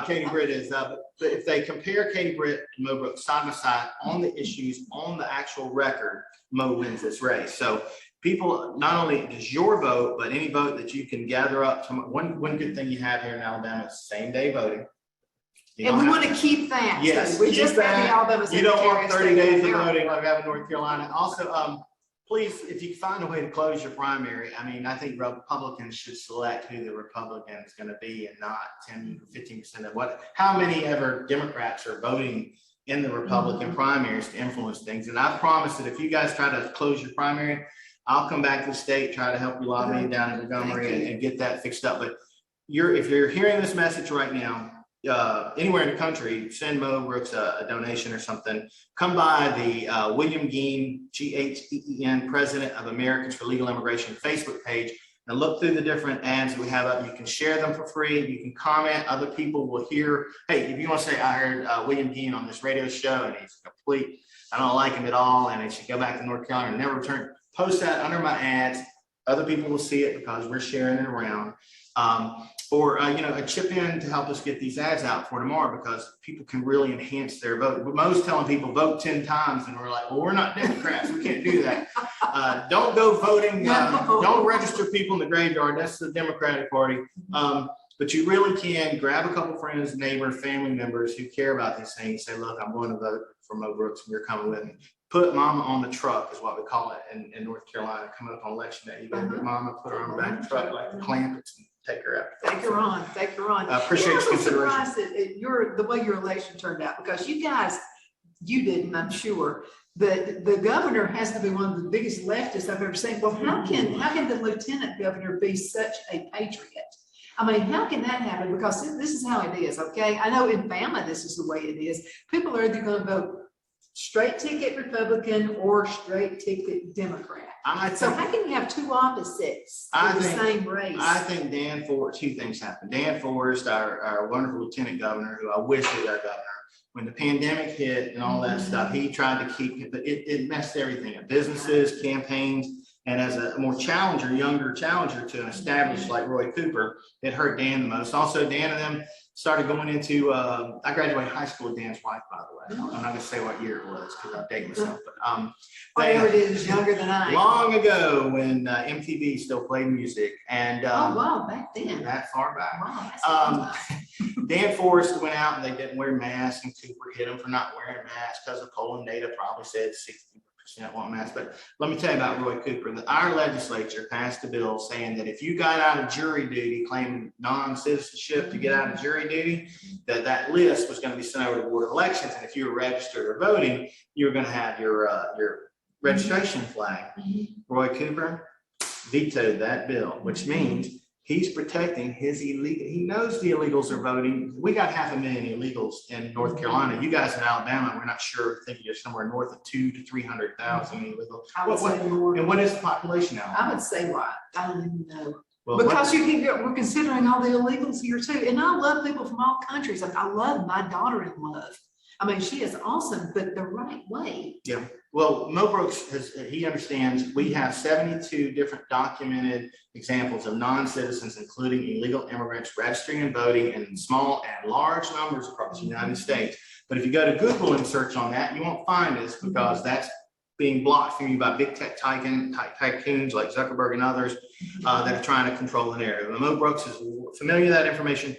Katie Britt is. But if they compare Katie Britt and Mo Brooks side by side on the issues, on the actual record, Mo wins this race. So people, not only does your vote, but any vote that you can gather up. One good thing you have here in Alabama is same day voting. And we want to keep that. Yes, we just had the Alabama. You don't want 30 days of voting like we have in North Carolina. Also, please, if you find a way to close your primary, I mean, I think Republicans should select who the Republican is going to be and not 10 or 15% of how many ever Democrats are voting in the Republican primaries to influence things. And I promise that if you guys try to close your primary, I'll come back to the state, try to help you lobby down in Montgomery and get that fixed up. But if you're hearing this message right now, anywhere in the country, send Mo Brooks a donation or something. Come by the William Geen, G-H-E-E-N, President of Americans for Legal Immigration Facebook page, and look through the different ads that we have up. You can share them for free. You can comment. Other people will hear. Hey, if you want to say, I heard William Geen on this radio show and he's complete, I don't like him at all, and they should go back to North Carolina and never return. Post that under my ads. Other people will see it because we're sharing it around. Or a chip in to help us get these ads out for tomorrow, because people can really enhance their vote. Most telling people vote 10 times, and we're like, well, we're not Democrats, we can't do that. Don't go voting. Don't register people in the graveyard. That's the Democratic Party. But you really can grab a couple friends, neighbors, family members who care about these things. Say, look, I'm going to vote for Mo Brooks, and you're coming with me. Put mama on the truck is what we call it in North Carolina. Coming up on election day, you got to get mama, put her on the back of the truck like the Clampets, and take her out. Take her on. I appreciate your consideration. I'm surprised at the way your election turned out, because you didn't, I'm sure. But the governor has to be one of the biggest leftists I've ever seen. Well, how can the lieutenant governor be such a patriot? I mean, how can that happen? Because this is how it is, okay? I know in Bama, this is the way it is. People are either going to vote straight ticket Republican or straight ticket Democrat. So how can you have two opposites in the same race? I think two things happened. Dan Forrest, our wonderful lieutenant governor, who I wish was our governor, when the pandemic hit and all that stuff, he tried to keep it, but it messed everything up. Businesses, campaigns, and as a younger challenger to an established like Roy Cooper, it hurt Dan the most. Also, Dan and them started going into, I graduated high school with Dan's wife, by the way. I'm not gonna say what year it was because I'm dating myself, but Whatever it is, younger than I am. long ago when MTV still played music and Oh, wow, back then. that far back. Wow, that's a long time. Dan Forrest went out and they didn't wear masks, and Cooper hit them for not wearing masks because the polling data probably said 60% want masks. But let me tell you about Roy Cooper. Our legislature passed a bill saying that if you got out of jury duty, claiming non-citizenship to get out of jury duty, that list was going to be sent over to the Board of Elections. And if you were registered or voting, you were going to have your registration flag. Roy Cooper vetoed that bill, which means he's protecting his illegal. He knows the illegals are voting. We got 500,000 illegals in North Carolina. You guys in Alabama, we're not sure. I think you're somewhere north of 200,000 to 300,000 illegals. I would say more. And what is the population now? I would say what? I don't even know. Well, Because we're considering all the illegals here too. And I love people from all countries. Like I love my daughter-in-law. I mean, she is awesome, but the right way. Yeah. Well, Mo Brooks, he understands we have 72 different documented examples of non-citizens, including illegal immigrants registering and voting in small and large numbers across the United States. But if you go to Google and search on that, you won't find this because that's being blocked from you by big tech tycoons like Zuckerberg and others that are trying to control the narrative. And Mo Brooks is familiar with that information.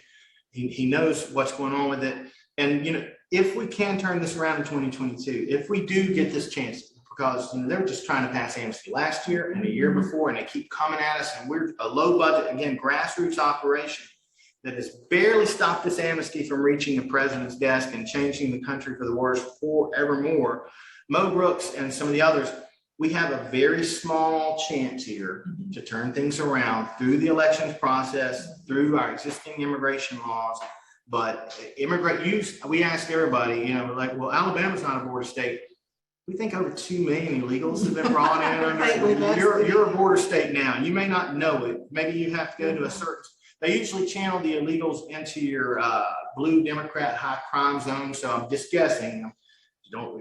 He knows what's going on with it. And, you know, if we can turn this around in 2022, if we do get this chance, because they were just trying to pass amnesty last year and the year before, and they keep coming at us, and we're a low budget, again, grassroots operation that has barely stopped this amnesty from reaching the president's desk and changing the country for the worse forevermore. Mo Brooks and some of the others, we have a very small chance here to turn things around through the elections process, through our existing immigration laws. But we asked everybody, you know, like, well, Alabama's not a border state. We think over 2 million illegals have been brought in. You're a border state now. You may not know it. Maybe you have to go to a certain, they usually channel the illegals into your blue Democrat high crime zone. So I'm just guessing. Don't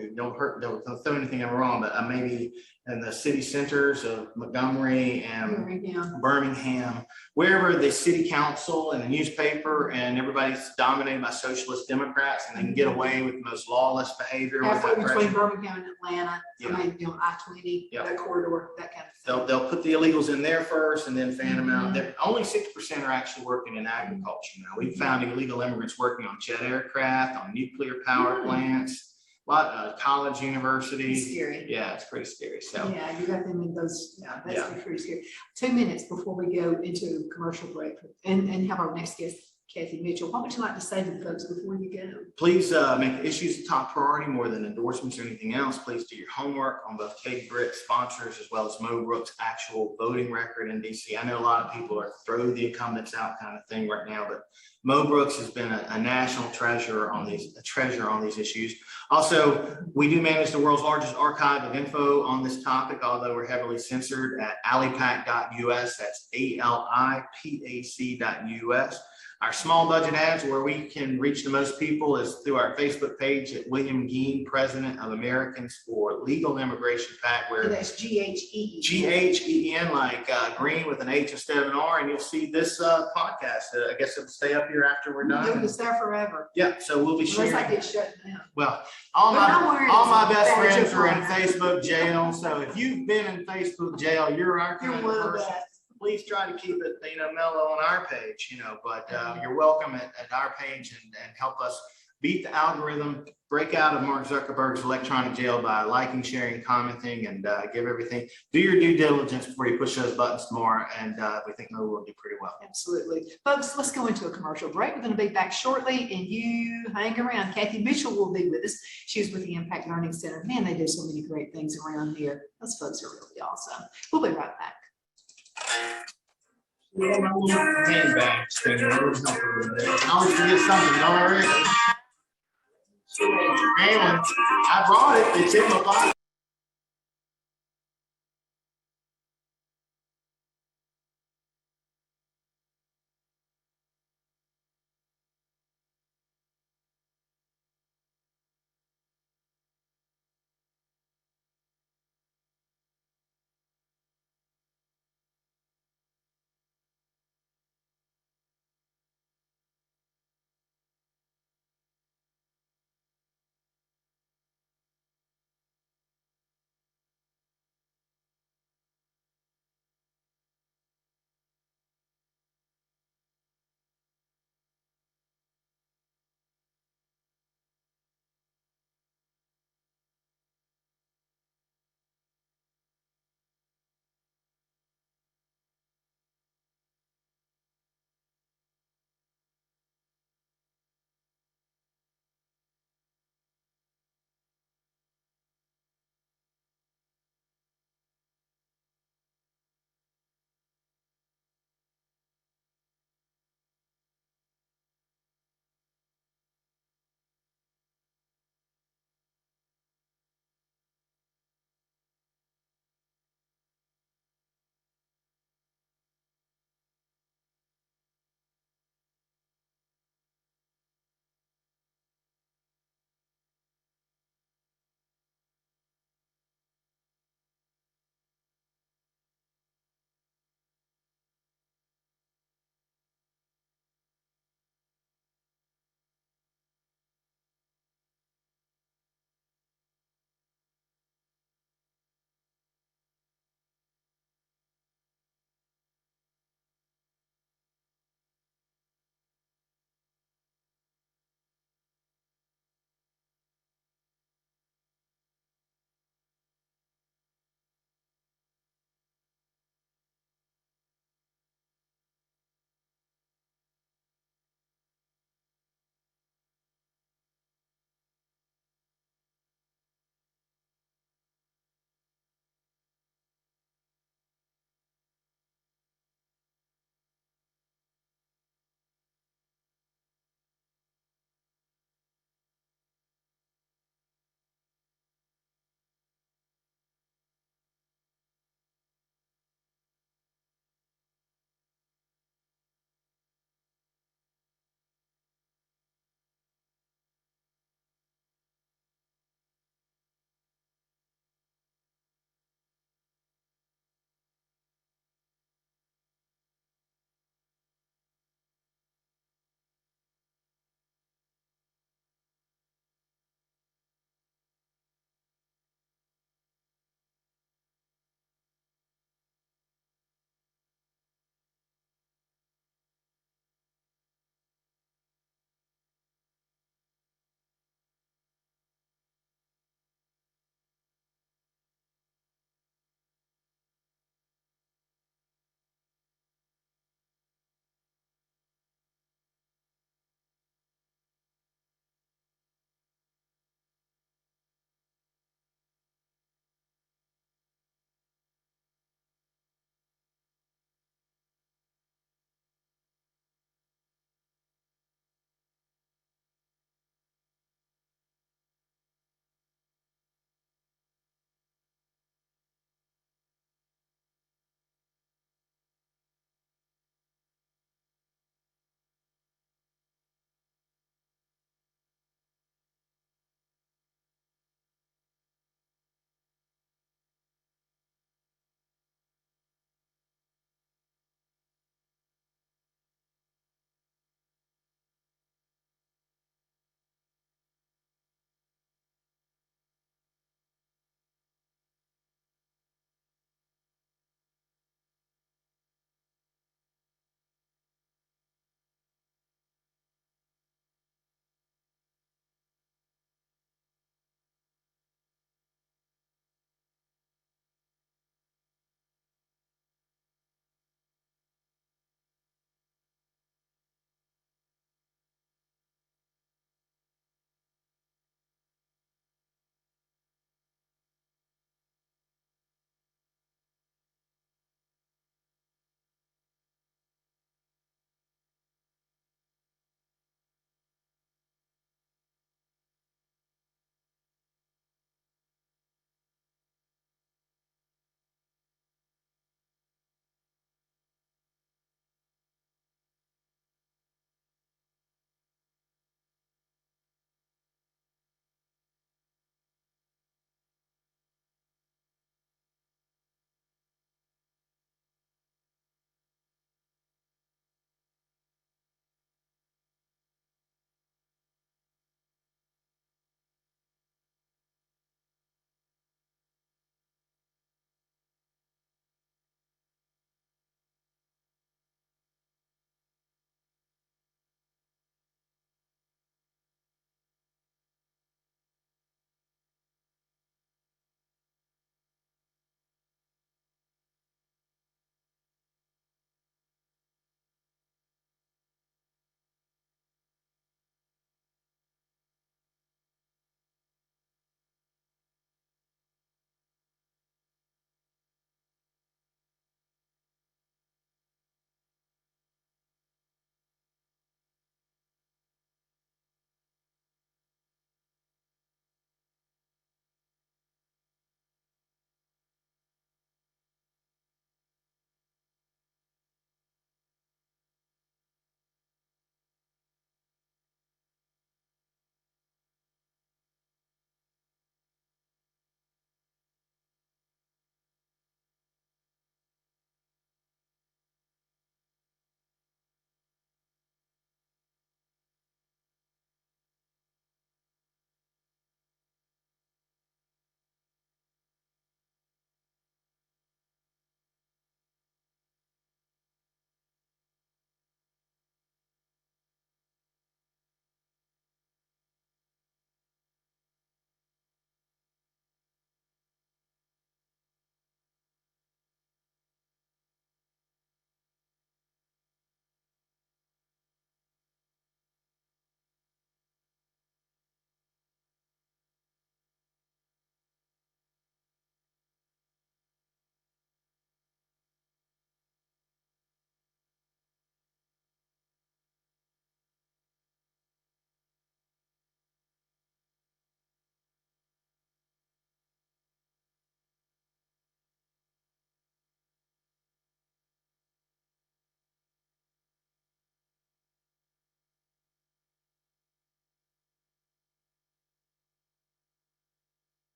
throw anything ever wrong, but maybe in the city centers of Montgomery and Birmingham, wherever the city council and the newspaper and everybody's dominated by socialist Democrats, and they can get away with the most lawless behavior. Halfway between Birmingham and Atlanta, Yeah. I mean, I-20, that corridor, that kind of thing. They'll put the illegals in there first and then fan them out. Only 6% are actually working in agriculture now. We've found illegal immigrants working on jet aircraft, on nuclear power plants. A lot of college universities. It's scary. Yeah, it's pretty scary. So yeah, you got them in those. Yeah, that's pretty scary. 2 minutes before we go into commercial break and have our next guest, Kathy Mitchell. What would you like to say to the folks before you go? Please make issues a top priority more than endorsements or anything else. Please do your homework on both Katie Britt's sponsors as well as Mo Brooks' actual voting record in DC. I know a lot of people are throw the incumbents out kind of thing right now, but Mo Brooks has been a national treasure on these issues. Also, we do manage the world's largest archive of info on this topic, although we're heavily censored at alipac.us. That's ALIPAC.us. Our small budget ads where we can reach the most people is through our Facebook page at William Geen, President of Americans for Legal Immigration PAC, where that's GHEEN. GHEEN, like green with an H instead of an R, and you'll see this podcast. I guess it'll stay up here after we're done. It'll stay forever. Yeah, so we'll be sharing. Unless I get shut down. Well, all my best friends are in Facebook jail. So if you've been in Facebook jail, you're our kind of person. Please try to keep it, mellow on our page, but you're welcome at our page and help us beat the algorithm, break out of Mark Zuckerberg's electronic jail by liking, sharing, commenting, and give everything. Do your due diligence before you push those buttons tomorrow, and we think we'll do pretty well. Absolutely. Folks, let's go into a commercial break. We're going to be back shortly, and you hang around. Kathy Mitchell will be with us. She's with the Impact Learning Center. Man, they do so many great things around here. Those folks are really awesome. We'll be right back. Handbag spinner. I always forget something already. Anyway, I brought it. It's in my pocket.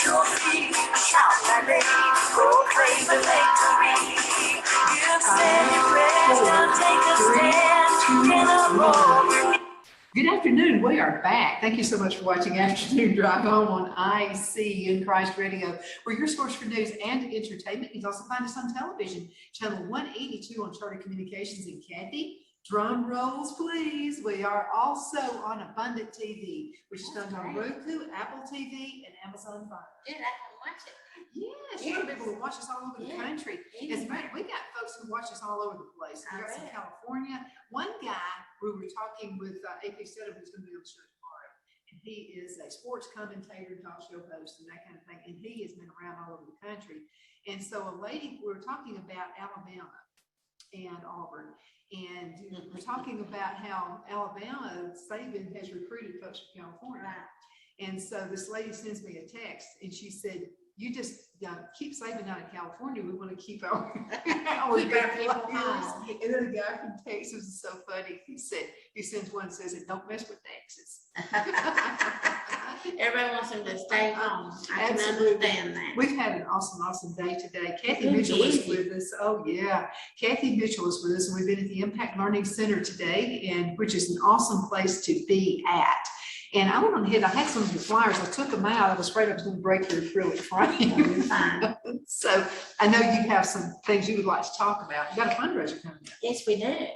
your feet, shout my name, proclaim the victory. You stand your prayers, now take a stand in a roar. Good afternoon. We are back. Thank you so much for watching Afternoon Drive Home on IC in Christ Radio. We're your source for news and entertainment. You can also find us on television, channel 182 on Charter Communications. And Kathy, drum rolls, please. We are also on Abundant TV, which is found on Roku, Apple TV, and Amazon Fire. Good, I can watch it. Yes, you have people who watch us all over the country. As a matter, we got folks who watch us all over the place. We got some California. One guy, we were talking with AP Studdard, who's going to be on the show tomorrow, and he is a sports commentator, talk show host, and that kind of thing. And he has been around all over the country. And so a lady, we were talking about Alabama and Auburn. And we're talking about how Alabama, Saban has recruited folks from California. And so this lady sends me a text, and she said, "You just keep Saban out of California. We want to keep our good players." And then the guy from Texas is so funny. He sends one and says, "Don't mess with Texas." Everybody wants them to stay home. I can Absolutely. understand that. We've had an awesome day today. Kathy Mitchell is with us. Oh yeah, Kathy Mitchell is with us, and we've been at the Impact Learning Center today, and which is an awesome place to be at. And I went on ahead, I had some of the flyers, I took them out, I was afraid I was going to break the acrylic frame. Fine. So I know you have some things you would like to talk about. You got a fundraiser coming up. Yes, we do.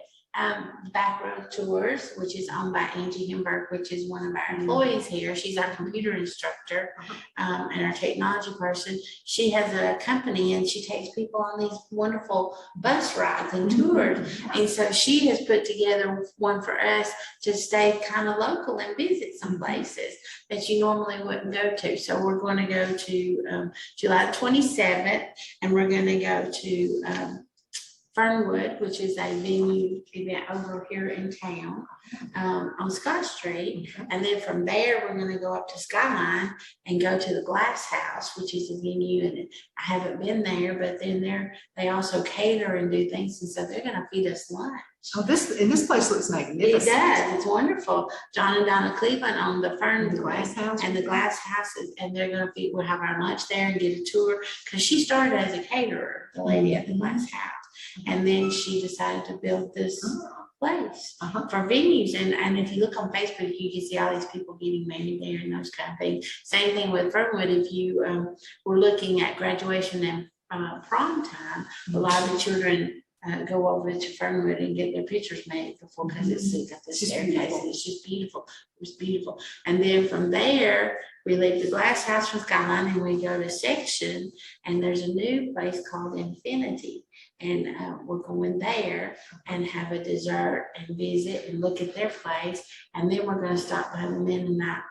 Backroad Tours, which is owned by Angie Hemberg, which is one of our employees here. She's our computer instructor and our technology person. She has a company and she takes people on these wonderful bus rides and tours. And so she has put together one for us to stay kind of local and visit some places that you normally wouldn't go to. So we're going to go to July 27th, and we're going to go to Fernwood, which is a venue event over here in town on Scott Street. And then from there, we're going to go up to Skyline and go to the Glass House, which is a venue. And I haven't been there, but then they also cater and do things. And so they're going to feed us lunch. Oh, this place looks magnificent. It does. It's wonderful. John and Donna Cleveland own the Fernwood The Glass House. and the Glass House, and they're going to feed. We'll have our lunch there and get a tour, because she started as a caterer, the lady at the Glass House. And then she decided to build this place for venues. And if you look on Facebook, you can see all these people getting married there and those kind of things. Same thing with Fernwood. If you were looking at graduation and prom time, a lot of the children go over to Fernwood and get their pictures made before, because it's got the staircase. It's just beautiful. It's beautiful. And then from there, we leave the Glass House from Skyline and we go to Section, and there's a new place called Infinity. And we're going there and have a dessert and visit and look at their place. And then we're going to stop by the Mennonite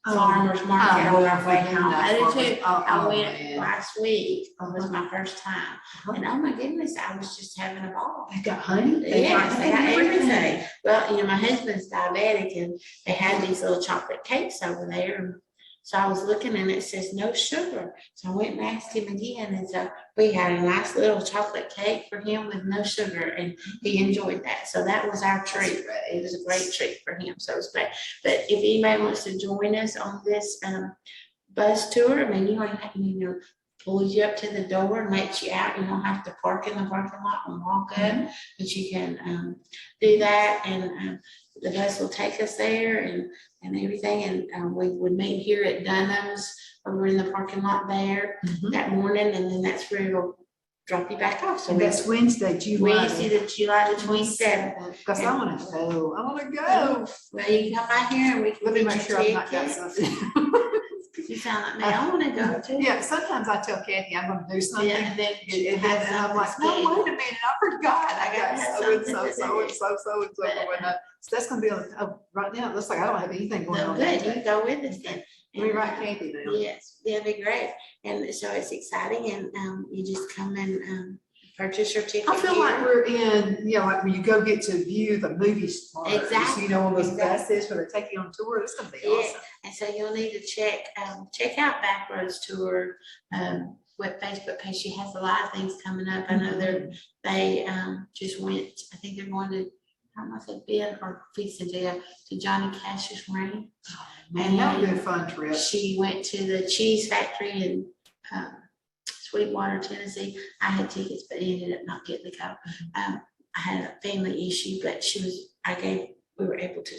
farmers market on our way home. I did too. I went last week. It was my first time. And oh my goodness, I was just having a ball. They got honey? Yes, they got everything. Well, my husband's diabetic, and they had these little chocolate cakes over there. So I was looking, and it says no sugar. So I went and asked him again. And so we had a nice little chocolate cake for him with no sugar, and he enjoyed that. So that was our treat. It was a great treat for him. So it was great. But if anybody wants to join us on this bus tour, I mean, you don't have to, pulls you up to the door and lets you out. You don't have to park in the parking lot and walk up, but you can do that. And the bus will take us there and everything. And we would meet here at Dunham's over in the parking lot there that morning. And then that's where it'll drop you back off. So that's Wednesday, July the 27th. Because I want to go. I want to go. Well, you can come out here and we can Let me get make your sure I've not got ticket. something. You sound like me. I want to go too. Yeah, sometimes I tell Kathy I'm going to do something, Yeah, and then and then I'm like, no, wait a minute, I forgot. I got so and so. So that's going to be right now. It looks like I don't have anything going No, on. good. You can go with us then. Let me write Kathy down. Yes, that'd be great. And so it's exciting, and you just come and purchase your ticket. I feel here. like we're in, like when you go get to view the movie stars. Exactly. On those Exactly. buses where they take you on tour. It's going to be Yeah. awesome. And so you'll need to check out Backroads Tour with Facebook page. She has a lot of things coming up. I know they just went. I think they're going to I said Ben or Feazell to Johnny Cash's ring. Man, that would be a fun trip. She went to the cheese factory in Sweetwater, Tennessee. I had tickets, but ended up not getting to go. I had a family issue, but we were able to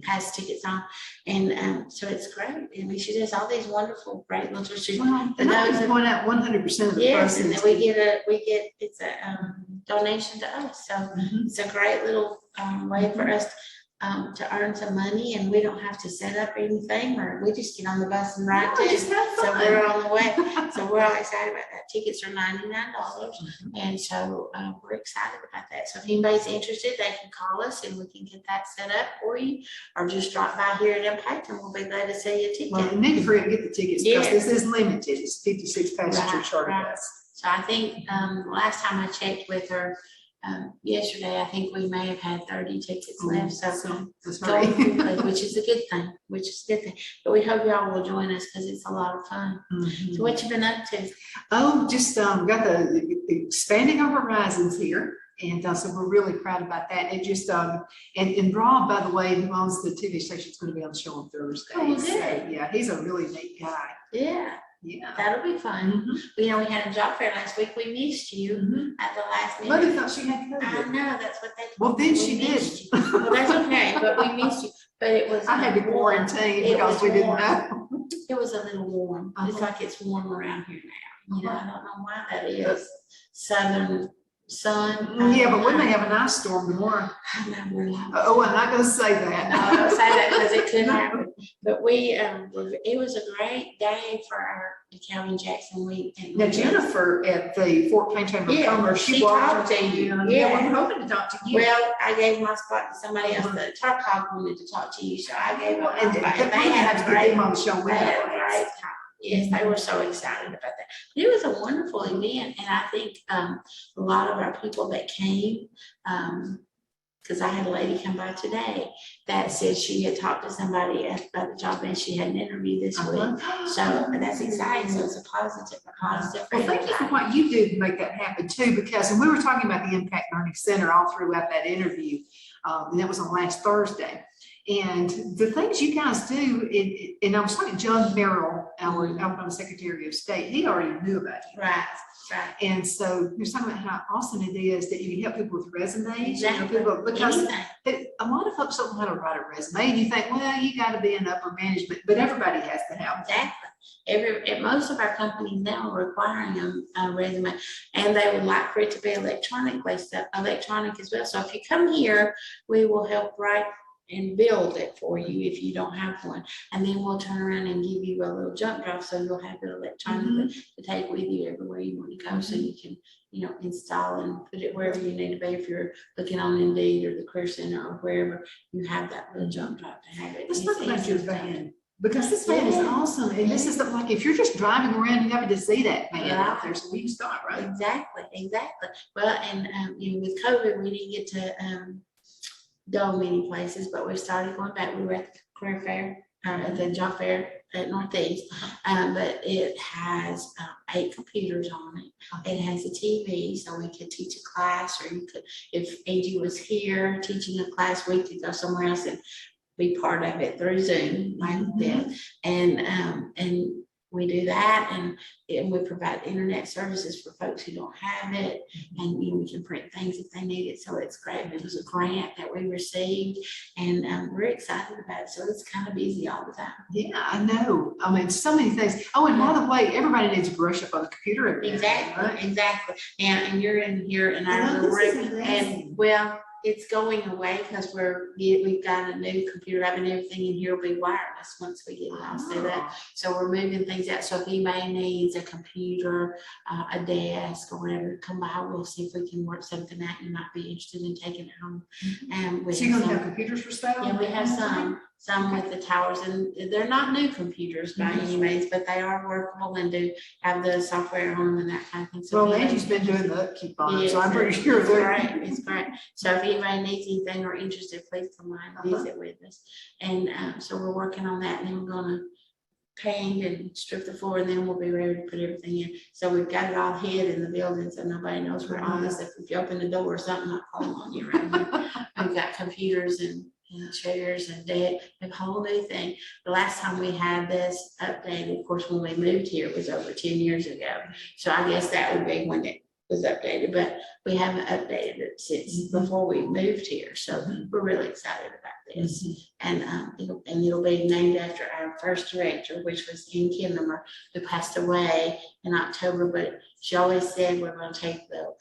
pass tickets on. And so it's great. I mean, she does all these wonderful, great little tours. Well, and I can point out 100% of the yes, and then proceeds. it's a donation to us. So it's a great little way for us to earn some money, and we don't have to set up anything, or we just get on the bus and ride No, too. just have So fun. we're on the way. So we're all excited about that. Tickets are $99. And so we're excited about that. So if anybody's interested, they can call us and we can get that set up for you, or just drop by here at Impact and we'll be glad to sell you a ticket. Well, you need to hurry up and get the tickets because Yes. this is limited. It's 56 passenger Right, charter right. bus. So I think last time I checked with her yesterday, I think we may have had 30 tickets left. So that's going right. quickly, which is a good thing, But we hope y'all will join us because it's a lot of fun. So what you been up to? Oh, just got the expanding our horizons here. And so we're really proud about that. It just, and Rob, by the way, who owns the TV station, is going to be on the show on Thursday. Oh, So, good. yeah, he's a really neat guy. Yeah, Yeah. that'll be fun. We know we had a job fair last week. We missed you at the last Mother minute. thought she had I COVID. know, that's what they told Well, me. then We she missed did. you. Well, that's okay, but we missed you. But it was. I had to warm. quarantine It because was we didn't warm. know. It was a little warm. It's Uh-huh. like it's warm around here now. You know, I don't know why that is. Southern sun. Yeah, but we may have an ice storm tomorrow. I know we're not. Oh, I'm not going to say that. No, I don't say that because it could happen. But it was a great day for our Calvin Jackson week. And Now, Jennifer at the Fort Payne Chamber of Yeah, Commerce, she walked talked to you. Yeah, Yeah. we're hoping to talk to you. Well, I gave my spot to somebody else. The Tarp Hog wanted to talk to you, so I gave them my And spot. they And they had have a to get great, them on the show. they had a great time. Yes, they were so excited about that. But it was a wonderful event, and I think a lot of our people that came, because I had a lady come by today that said she had talked to somebody about the job and she had an interview this week. So that's exciting. So it's a positive. Well, thank you for what you do to make that happen too, because, and we were talking about the Impact Learning Center all throughout that interview, and that was on last Thursday. And the things you guys do, and I was talking to John Merrill, our Alabama Secretary of State, he already knew about you. Right. And so he was talking about how awesome it is that you can help people with resumes. Exactly. You know, people, because Anything. a lot of folks don't know how to write a resume, and you think, well, you got to be in upper management, but everybody has to have one. Exactly. Most of our companies now are requiring a resume, and they would like for it to be electronic as well. So if you come here, we will help write and build it for you if you don't have one. And then we'll turn around and give you a little jump drive so you'll have it electronically to take with you everywhere you want to go. So you can, install and put it wherever you need to be. If you're looking on Indeed or the Career Center or wherever, you have that little jump drive to have it. Let's And talk it's about easy your to van, because this van is awesome. And this is like, if you're just driving around, you never to see that van out there. So we can start, right? Exactly. Well, and with COVID, we didn't get to go many places, but we started going back. We were at the career fair, at the job fair at Northeast, but it has 8 computers on it. It has a TV, so we could teach a class, or you could, if Angie was here teaching a class, we could go somewhere else and be part of it through Zoom like that. And we do that, and we provide internet services for folks who don't have it, and we can print things if they need it. So it's great. It was a grant that we received, and we're excited about it. So it's kind of busy all the time. Yeah, I know. I mean, so many things. Oh, and by the way, everybody needs to brush up on the computer every day, Exactly, right? exactly. And you're in here in I our know, little this is room, amazing. and well, it's going away because we've got a new computer. I mean, everything in here will be wireless once we get it all set up. So we're moving things out. So if anybody needs a computer, a desk, or whatever, come by. We'll see if we can work something out. You might be interested in taking it home. And we So you're have gonna some- have computers for sale? yeah, we have some with the towers, and they're not new computers by any means, but they are workable and do have the software on them and that kind of thing. So Well, if Angie's anybody- been doing the upkeep on them, so Yes, I'm pretty sure it's they're. great. It's great. So if anybody needs anything or interested, please come by and visit with us. And so we're working on that, and then we're gonna paint and strip the floor, and then we'll be ready to put everything in. So we've got it all hid in the building, so nobody knows we're on this. If you open the door or something, I'll call on you around here. We've got computers and chairs and deck, a whole new thing. The last time we had this updated, of course, when we moved here, it was over 10 years ago. So I guess that would be when it was updated, but we haven't updated it since before we moved here. So we're really excited about this. And it'll be named after our first director, which was Ann Kinnemer, who passed away in October. But she always said we're going to take the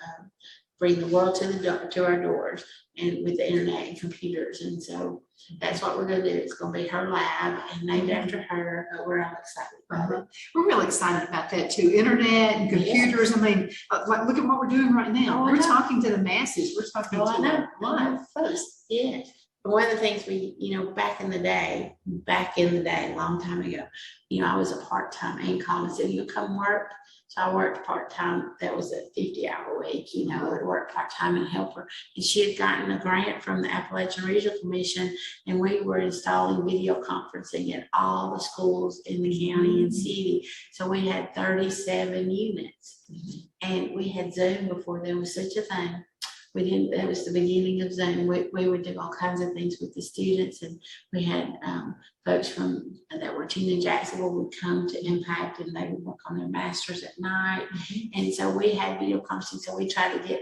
bring the world to our doors, and with the internet and computers. And so that's what we're going to do. It's going to be her lab and named after her. But we're all excited about it. We're really excited about that too. Internet and computers. Yeah. I mean, like, look at what we're doing right now. We're talking to the masses. We're talking to a lot of folks. Yes. One of the things we, back in the day, a long time ago, I was a part-time and called and said, you come work. So I worked part-time. That was a 50-hour week, I would work part-time and help her. And she had gotten a grant from the Appalachian Regional Commission, and we were installing video conferencing at all the schools in the county and city. So we had 37 units, and we had Zoom before there was such a thing. That was the beginning of Zoom. We would do all kinds of things with the students, and we had folks that were teaching in Jacksonville would come to Impact, and they would work on their masters at night. And so we had video conferencing. So we try to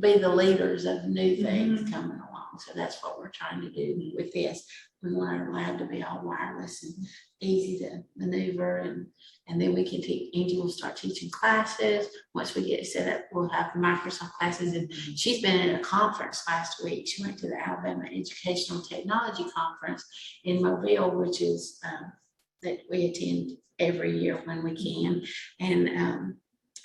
be the leaders of new things coming along. So that's what we're trying to do with this. We want our lab to be all wireless and easy to maneuver, and then we can teach. Angie will start teaching classes. Once we get it set up, we'll have Microsoft classes. And she's been at a conference last week. She went to the Alabama Educational Technology Conference in Mobile, which is that we attend every year when we can. And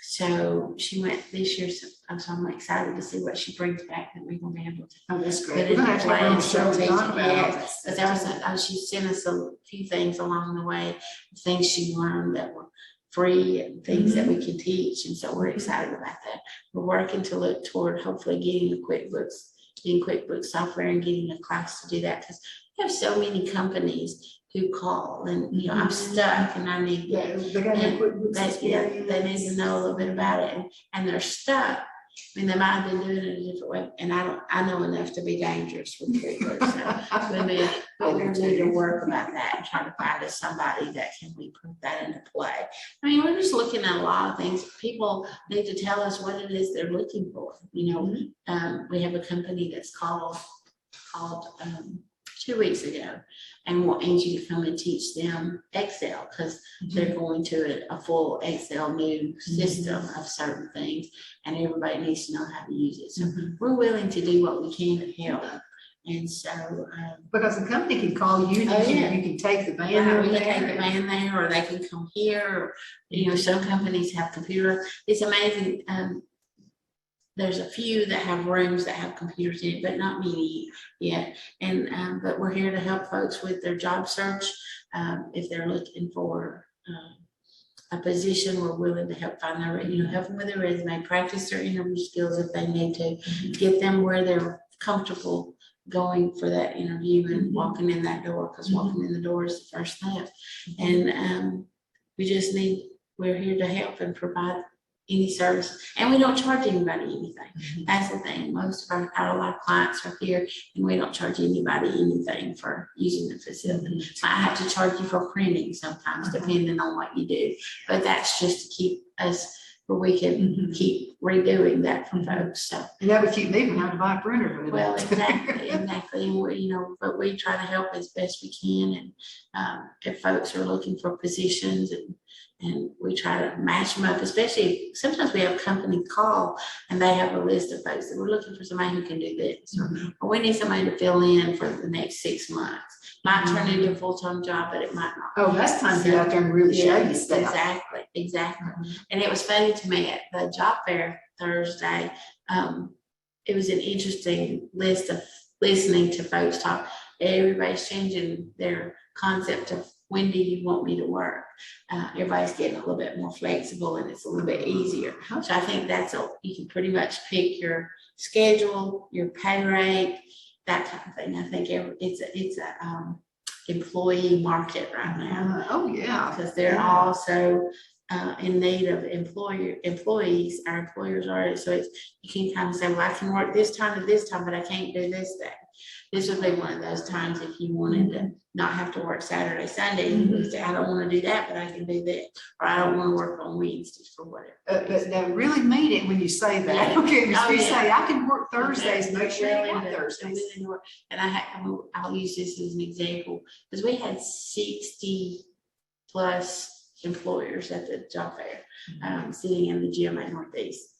so she went this year, so I'm excited to see what she brings back that we're going to be able to. Oh, that's great. We're going to have to have her on the show to talk about yes. But there was she sent us a few things along the way, things she learned that were free and things that we can teach. And so we're excited about that. We're working to look toward hopefully getting QuickBooks software and getting a class to do that, because we have so many companies who call and I'm stuck and I need they need to know a little bit about it, and they're stuck. I mean, they might have been doing it a different way, and I know enough to be dangerous with QuickBooks. But we're need to work about that and try to find us somebody that can put that into play. I mean, we're just looking at a lot of things. People need to tell us what it is they're looking for. We have a company that's called 2 weeks ago, and want Angie to come and teach them Excel, because they're going to a full Excel new system of certain things, and everybody needs to know how to use it. So we're willing to do what we can to help. And so because the company can call you, you can take the van. We can take the van there, or they can come here. Or, some companies have computers. It's amazing. There's a few that have rooms that have computers in it, but not many yet. And but we're here to help folks with their job search. If they're looking for a position, we're willing to help find their, help them with their resume, practice their interview skills if they need to, get them where they're comfortable going for that interview and walking in that door, because walking in the door is the first step. And we're here to help and provide any service, and we don't charge anybody anything. That's the thing. Most of our clients are here, and we don't charge anybody anything for using the facility. I have to charge you for printing sometimes, depending on what you do, but that's just to keep us where we can keep redoing that for folks. So, and that would keep me from having to buy a printer. Well, exactly. And we, but we try to help as best we can. And if folks are looking for positions, and we try to match them up, especially sometimes we have companies call and they have a list of folks that we're looking for somebody who can do this, or we need somebody to fill in for the next 6 months. Might turn into a full-time job, but it might not. Oh, that's time to get out there and really show you stuff. Exactly. And it was funny to me at the job fair Thursday. It was an interesting list of listening to folks talk. Everybody's changing their concept of when do you want me to work? Everybody's getting a little bit more flexible, and it's a little bit easier. So I think you can pretty much pick your schedule, your pay rate, that kind of thing. I think it's employee market right now. Oh, yeah. Because they're also in need of employees, our employers are, so it's, you can kind of say, well, I can work this time to this time, but I can't do this day. This would be one of those times if you wanted to not have to work Saturday, Sunday, you would say, I don't want to do that, but I can do that, or I don't want to work on Wednesdays for whatever. But now really mean it when you say that. Yeah. Okay, because Oh, you yeah. say, I can work Thursdays, make sure you got Really, Thursdays. and I'll use this as an example, because we had 60 plus employers at the job fair, sitting in the gym at Northeast.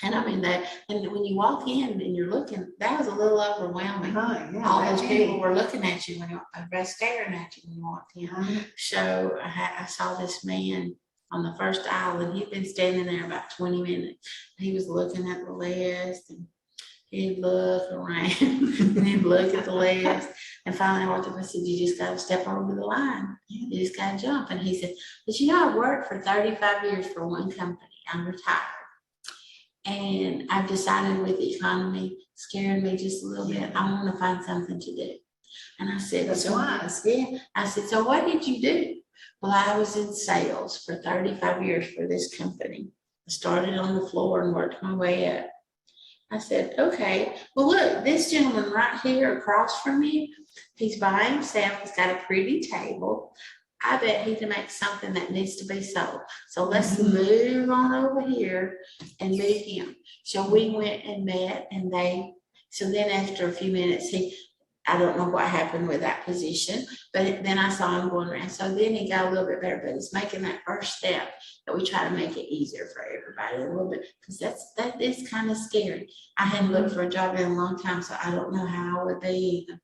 And I mean that, and when you walk in and you're looking, that was a little overwhelming. Yeah, All those people were looking at you when you staring at you when you walked in. So I saw this man on the first aisle, and he'd been standing there about 20 minutes. He was looking at the list, and he'd look around and he'd look at the list. And finally I walked up and said, you just got to step over the line. You just got to jump. And he said, but you know, I worked for 35 years for one company. I'm retired. And I've decided with the economy scaring me just a little bit, I want to find something to do. And I said, that's wise. Yeah. I said, so what did you do? Well, I was in sales for 35 years for this company. I started on the floor and worked my way up. I said, okay, well, look, this gentleman right here across from you, he's by himself. He's got a pretty table. I bet he can make something that needs to be sold. So let's move on over here and meet him. So we went and met, and so then after a few minutes, I don't know what happened with that position, but then I saw him going around. So then he got a little bit better, but it's making that first step that we try to make it easier for everybody a little bit, because that is kind of scary. I hadn't looked for a job in a long time, so I don't know how I would be either.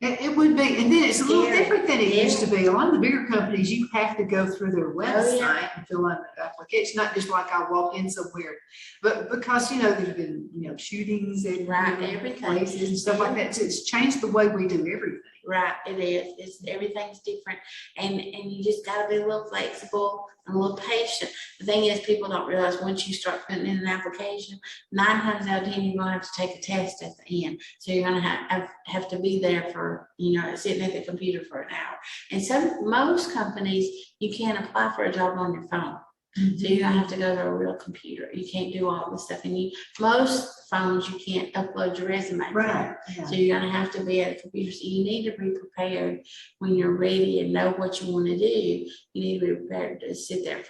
It would be, and then it's a little Scary. different than it used to be. A lot of the bigger companies, you have to go through their website and fill out an application, not just like I walk in somewhere, but because, you know, there's been, you know, shootings and Everything. places and stuff like that. So it's changed the way we do everything. Right, it is. Everything's different, and you just got to be a little flexible and a little patient. The thing is, people don't realize once you start putting in an application, 9 times out of 10 you're gonna have to take a test at the end. So you're gonna have to be there for, you know, sitting at the computer for an hour. And most companies, you can't apply for a job on your phone. So you're gonna have to go to a real computer. You can't do all this stuff. And most phones, you can't upload your resume. Right. Yeah. So you're gonna have to be at a computer. So you need to be prepared when you're ready and know what you want to do. You need to be prepared to sit there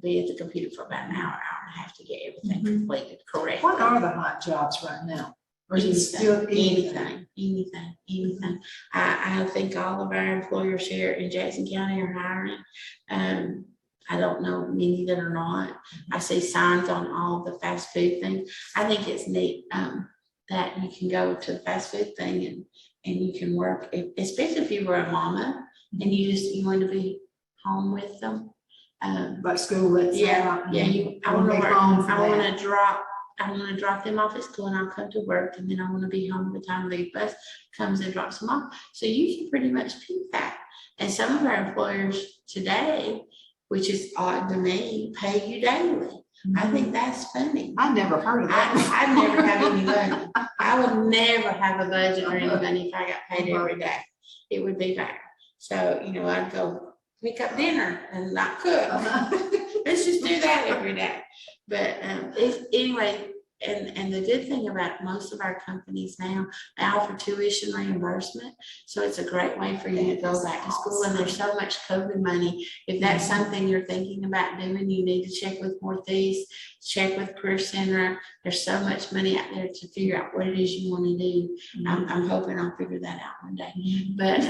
be at the computer for about an hour and a half to get everything completed correctly. What are the hot jobs right now? Or is it still Anything. I think all of our employers here in Jackson County are hiring. I don't know many that are not. I see signs on all the fast food things. I think it's neat that you can go to the fast food thing and you can work, especially if you were a mama and you want to be home with them. But school lets I want to drop them off at school, and I'll come to work, and then I want to be home by the time the bus comes and drops them off. So you can pretty much pick that. And some of our employers today, which is odd to me, pay you daily. I think that's funny. I never heard of that. I never have any money. I would never have a budget or any money if I got paid every day. It would be bad. So, you know, I'd go pick up dinner and not cook. Let's just do that every day. But anyway, and the good thing about most of our companies now, they offer tuition reimbursement. So it's a great way for you to go back to school. And there's so much COVID money. If that's something you're thinking about doing, you need to check with Northeast, check with Career Center. There's so much money out there to figure out what it is you want to do. I'm hoping I'll figure that out one day. But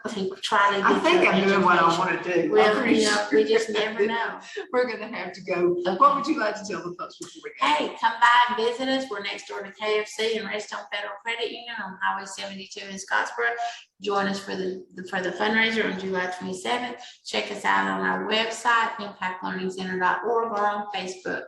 to try to get I think I'm doing what I want to do. Well, you know, we just never know. We're going to have to go. Okay. What would you like to tell the folks before we go? Hey, come by and visit us. We're next door to KFC and Redstone Federal Credit Union on Highway 72 in Scottsboro. Join us for the fundraiser on July 27th. Check us out on our website, impactlearningcenter.org, or on Facebook.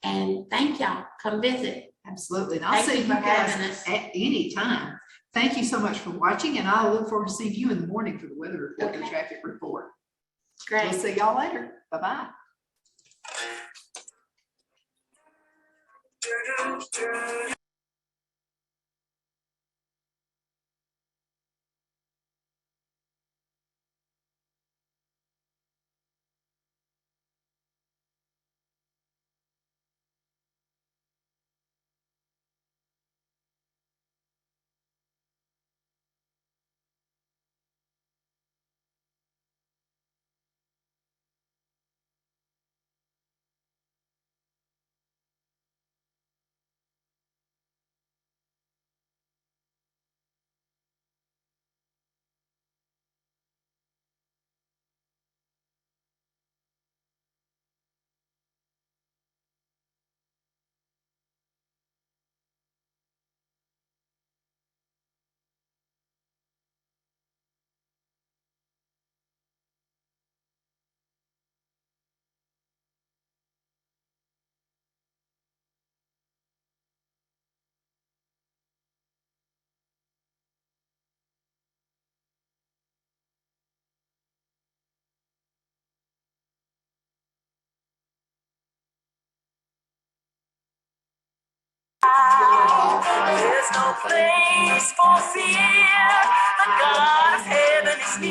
And thank y'all. Come visit. Absolutely. And I'll see you guys at any time. Thank you so much for watching, and I'll look forward to seeing you in the morning for the weather report and traffic report. Great. We'll see y'all later. Bye-bye. There's no place for fear. The God of heaven is near.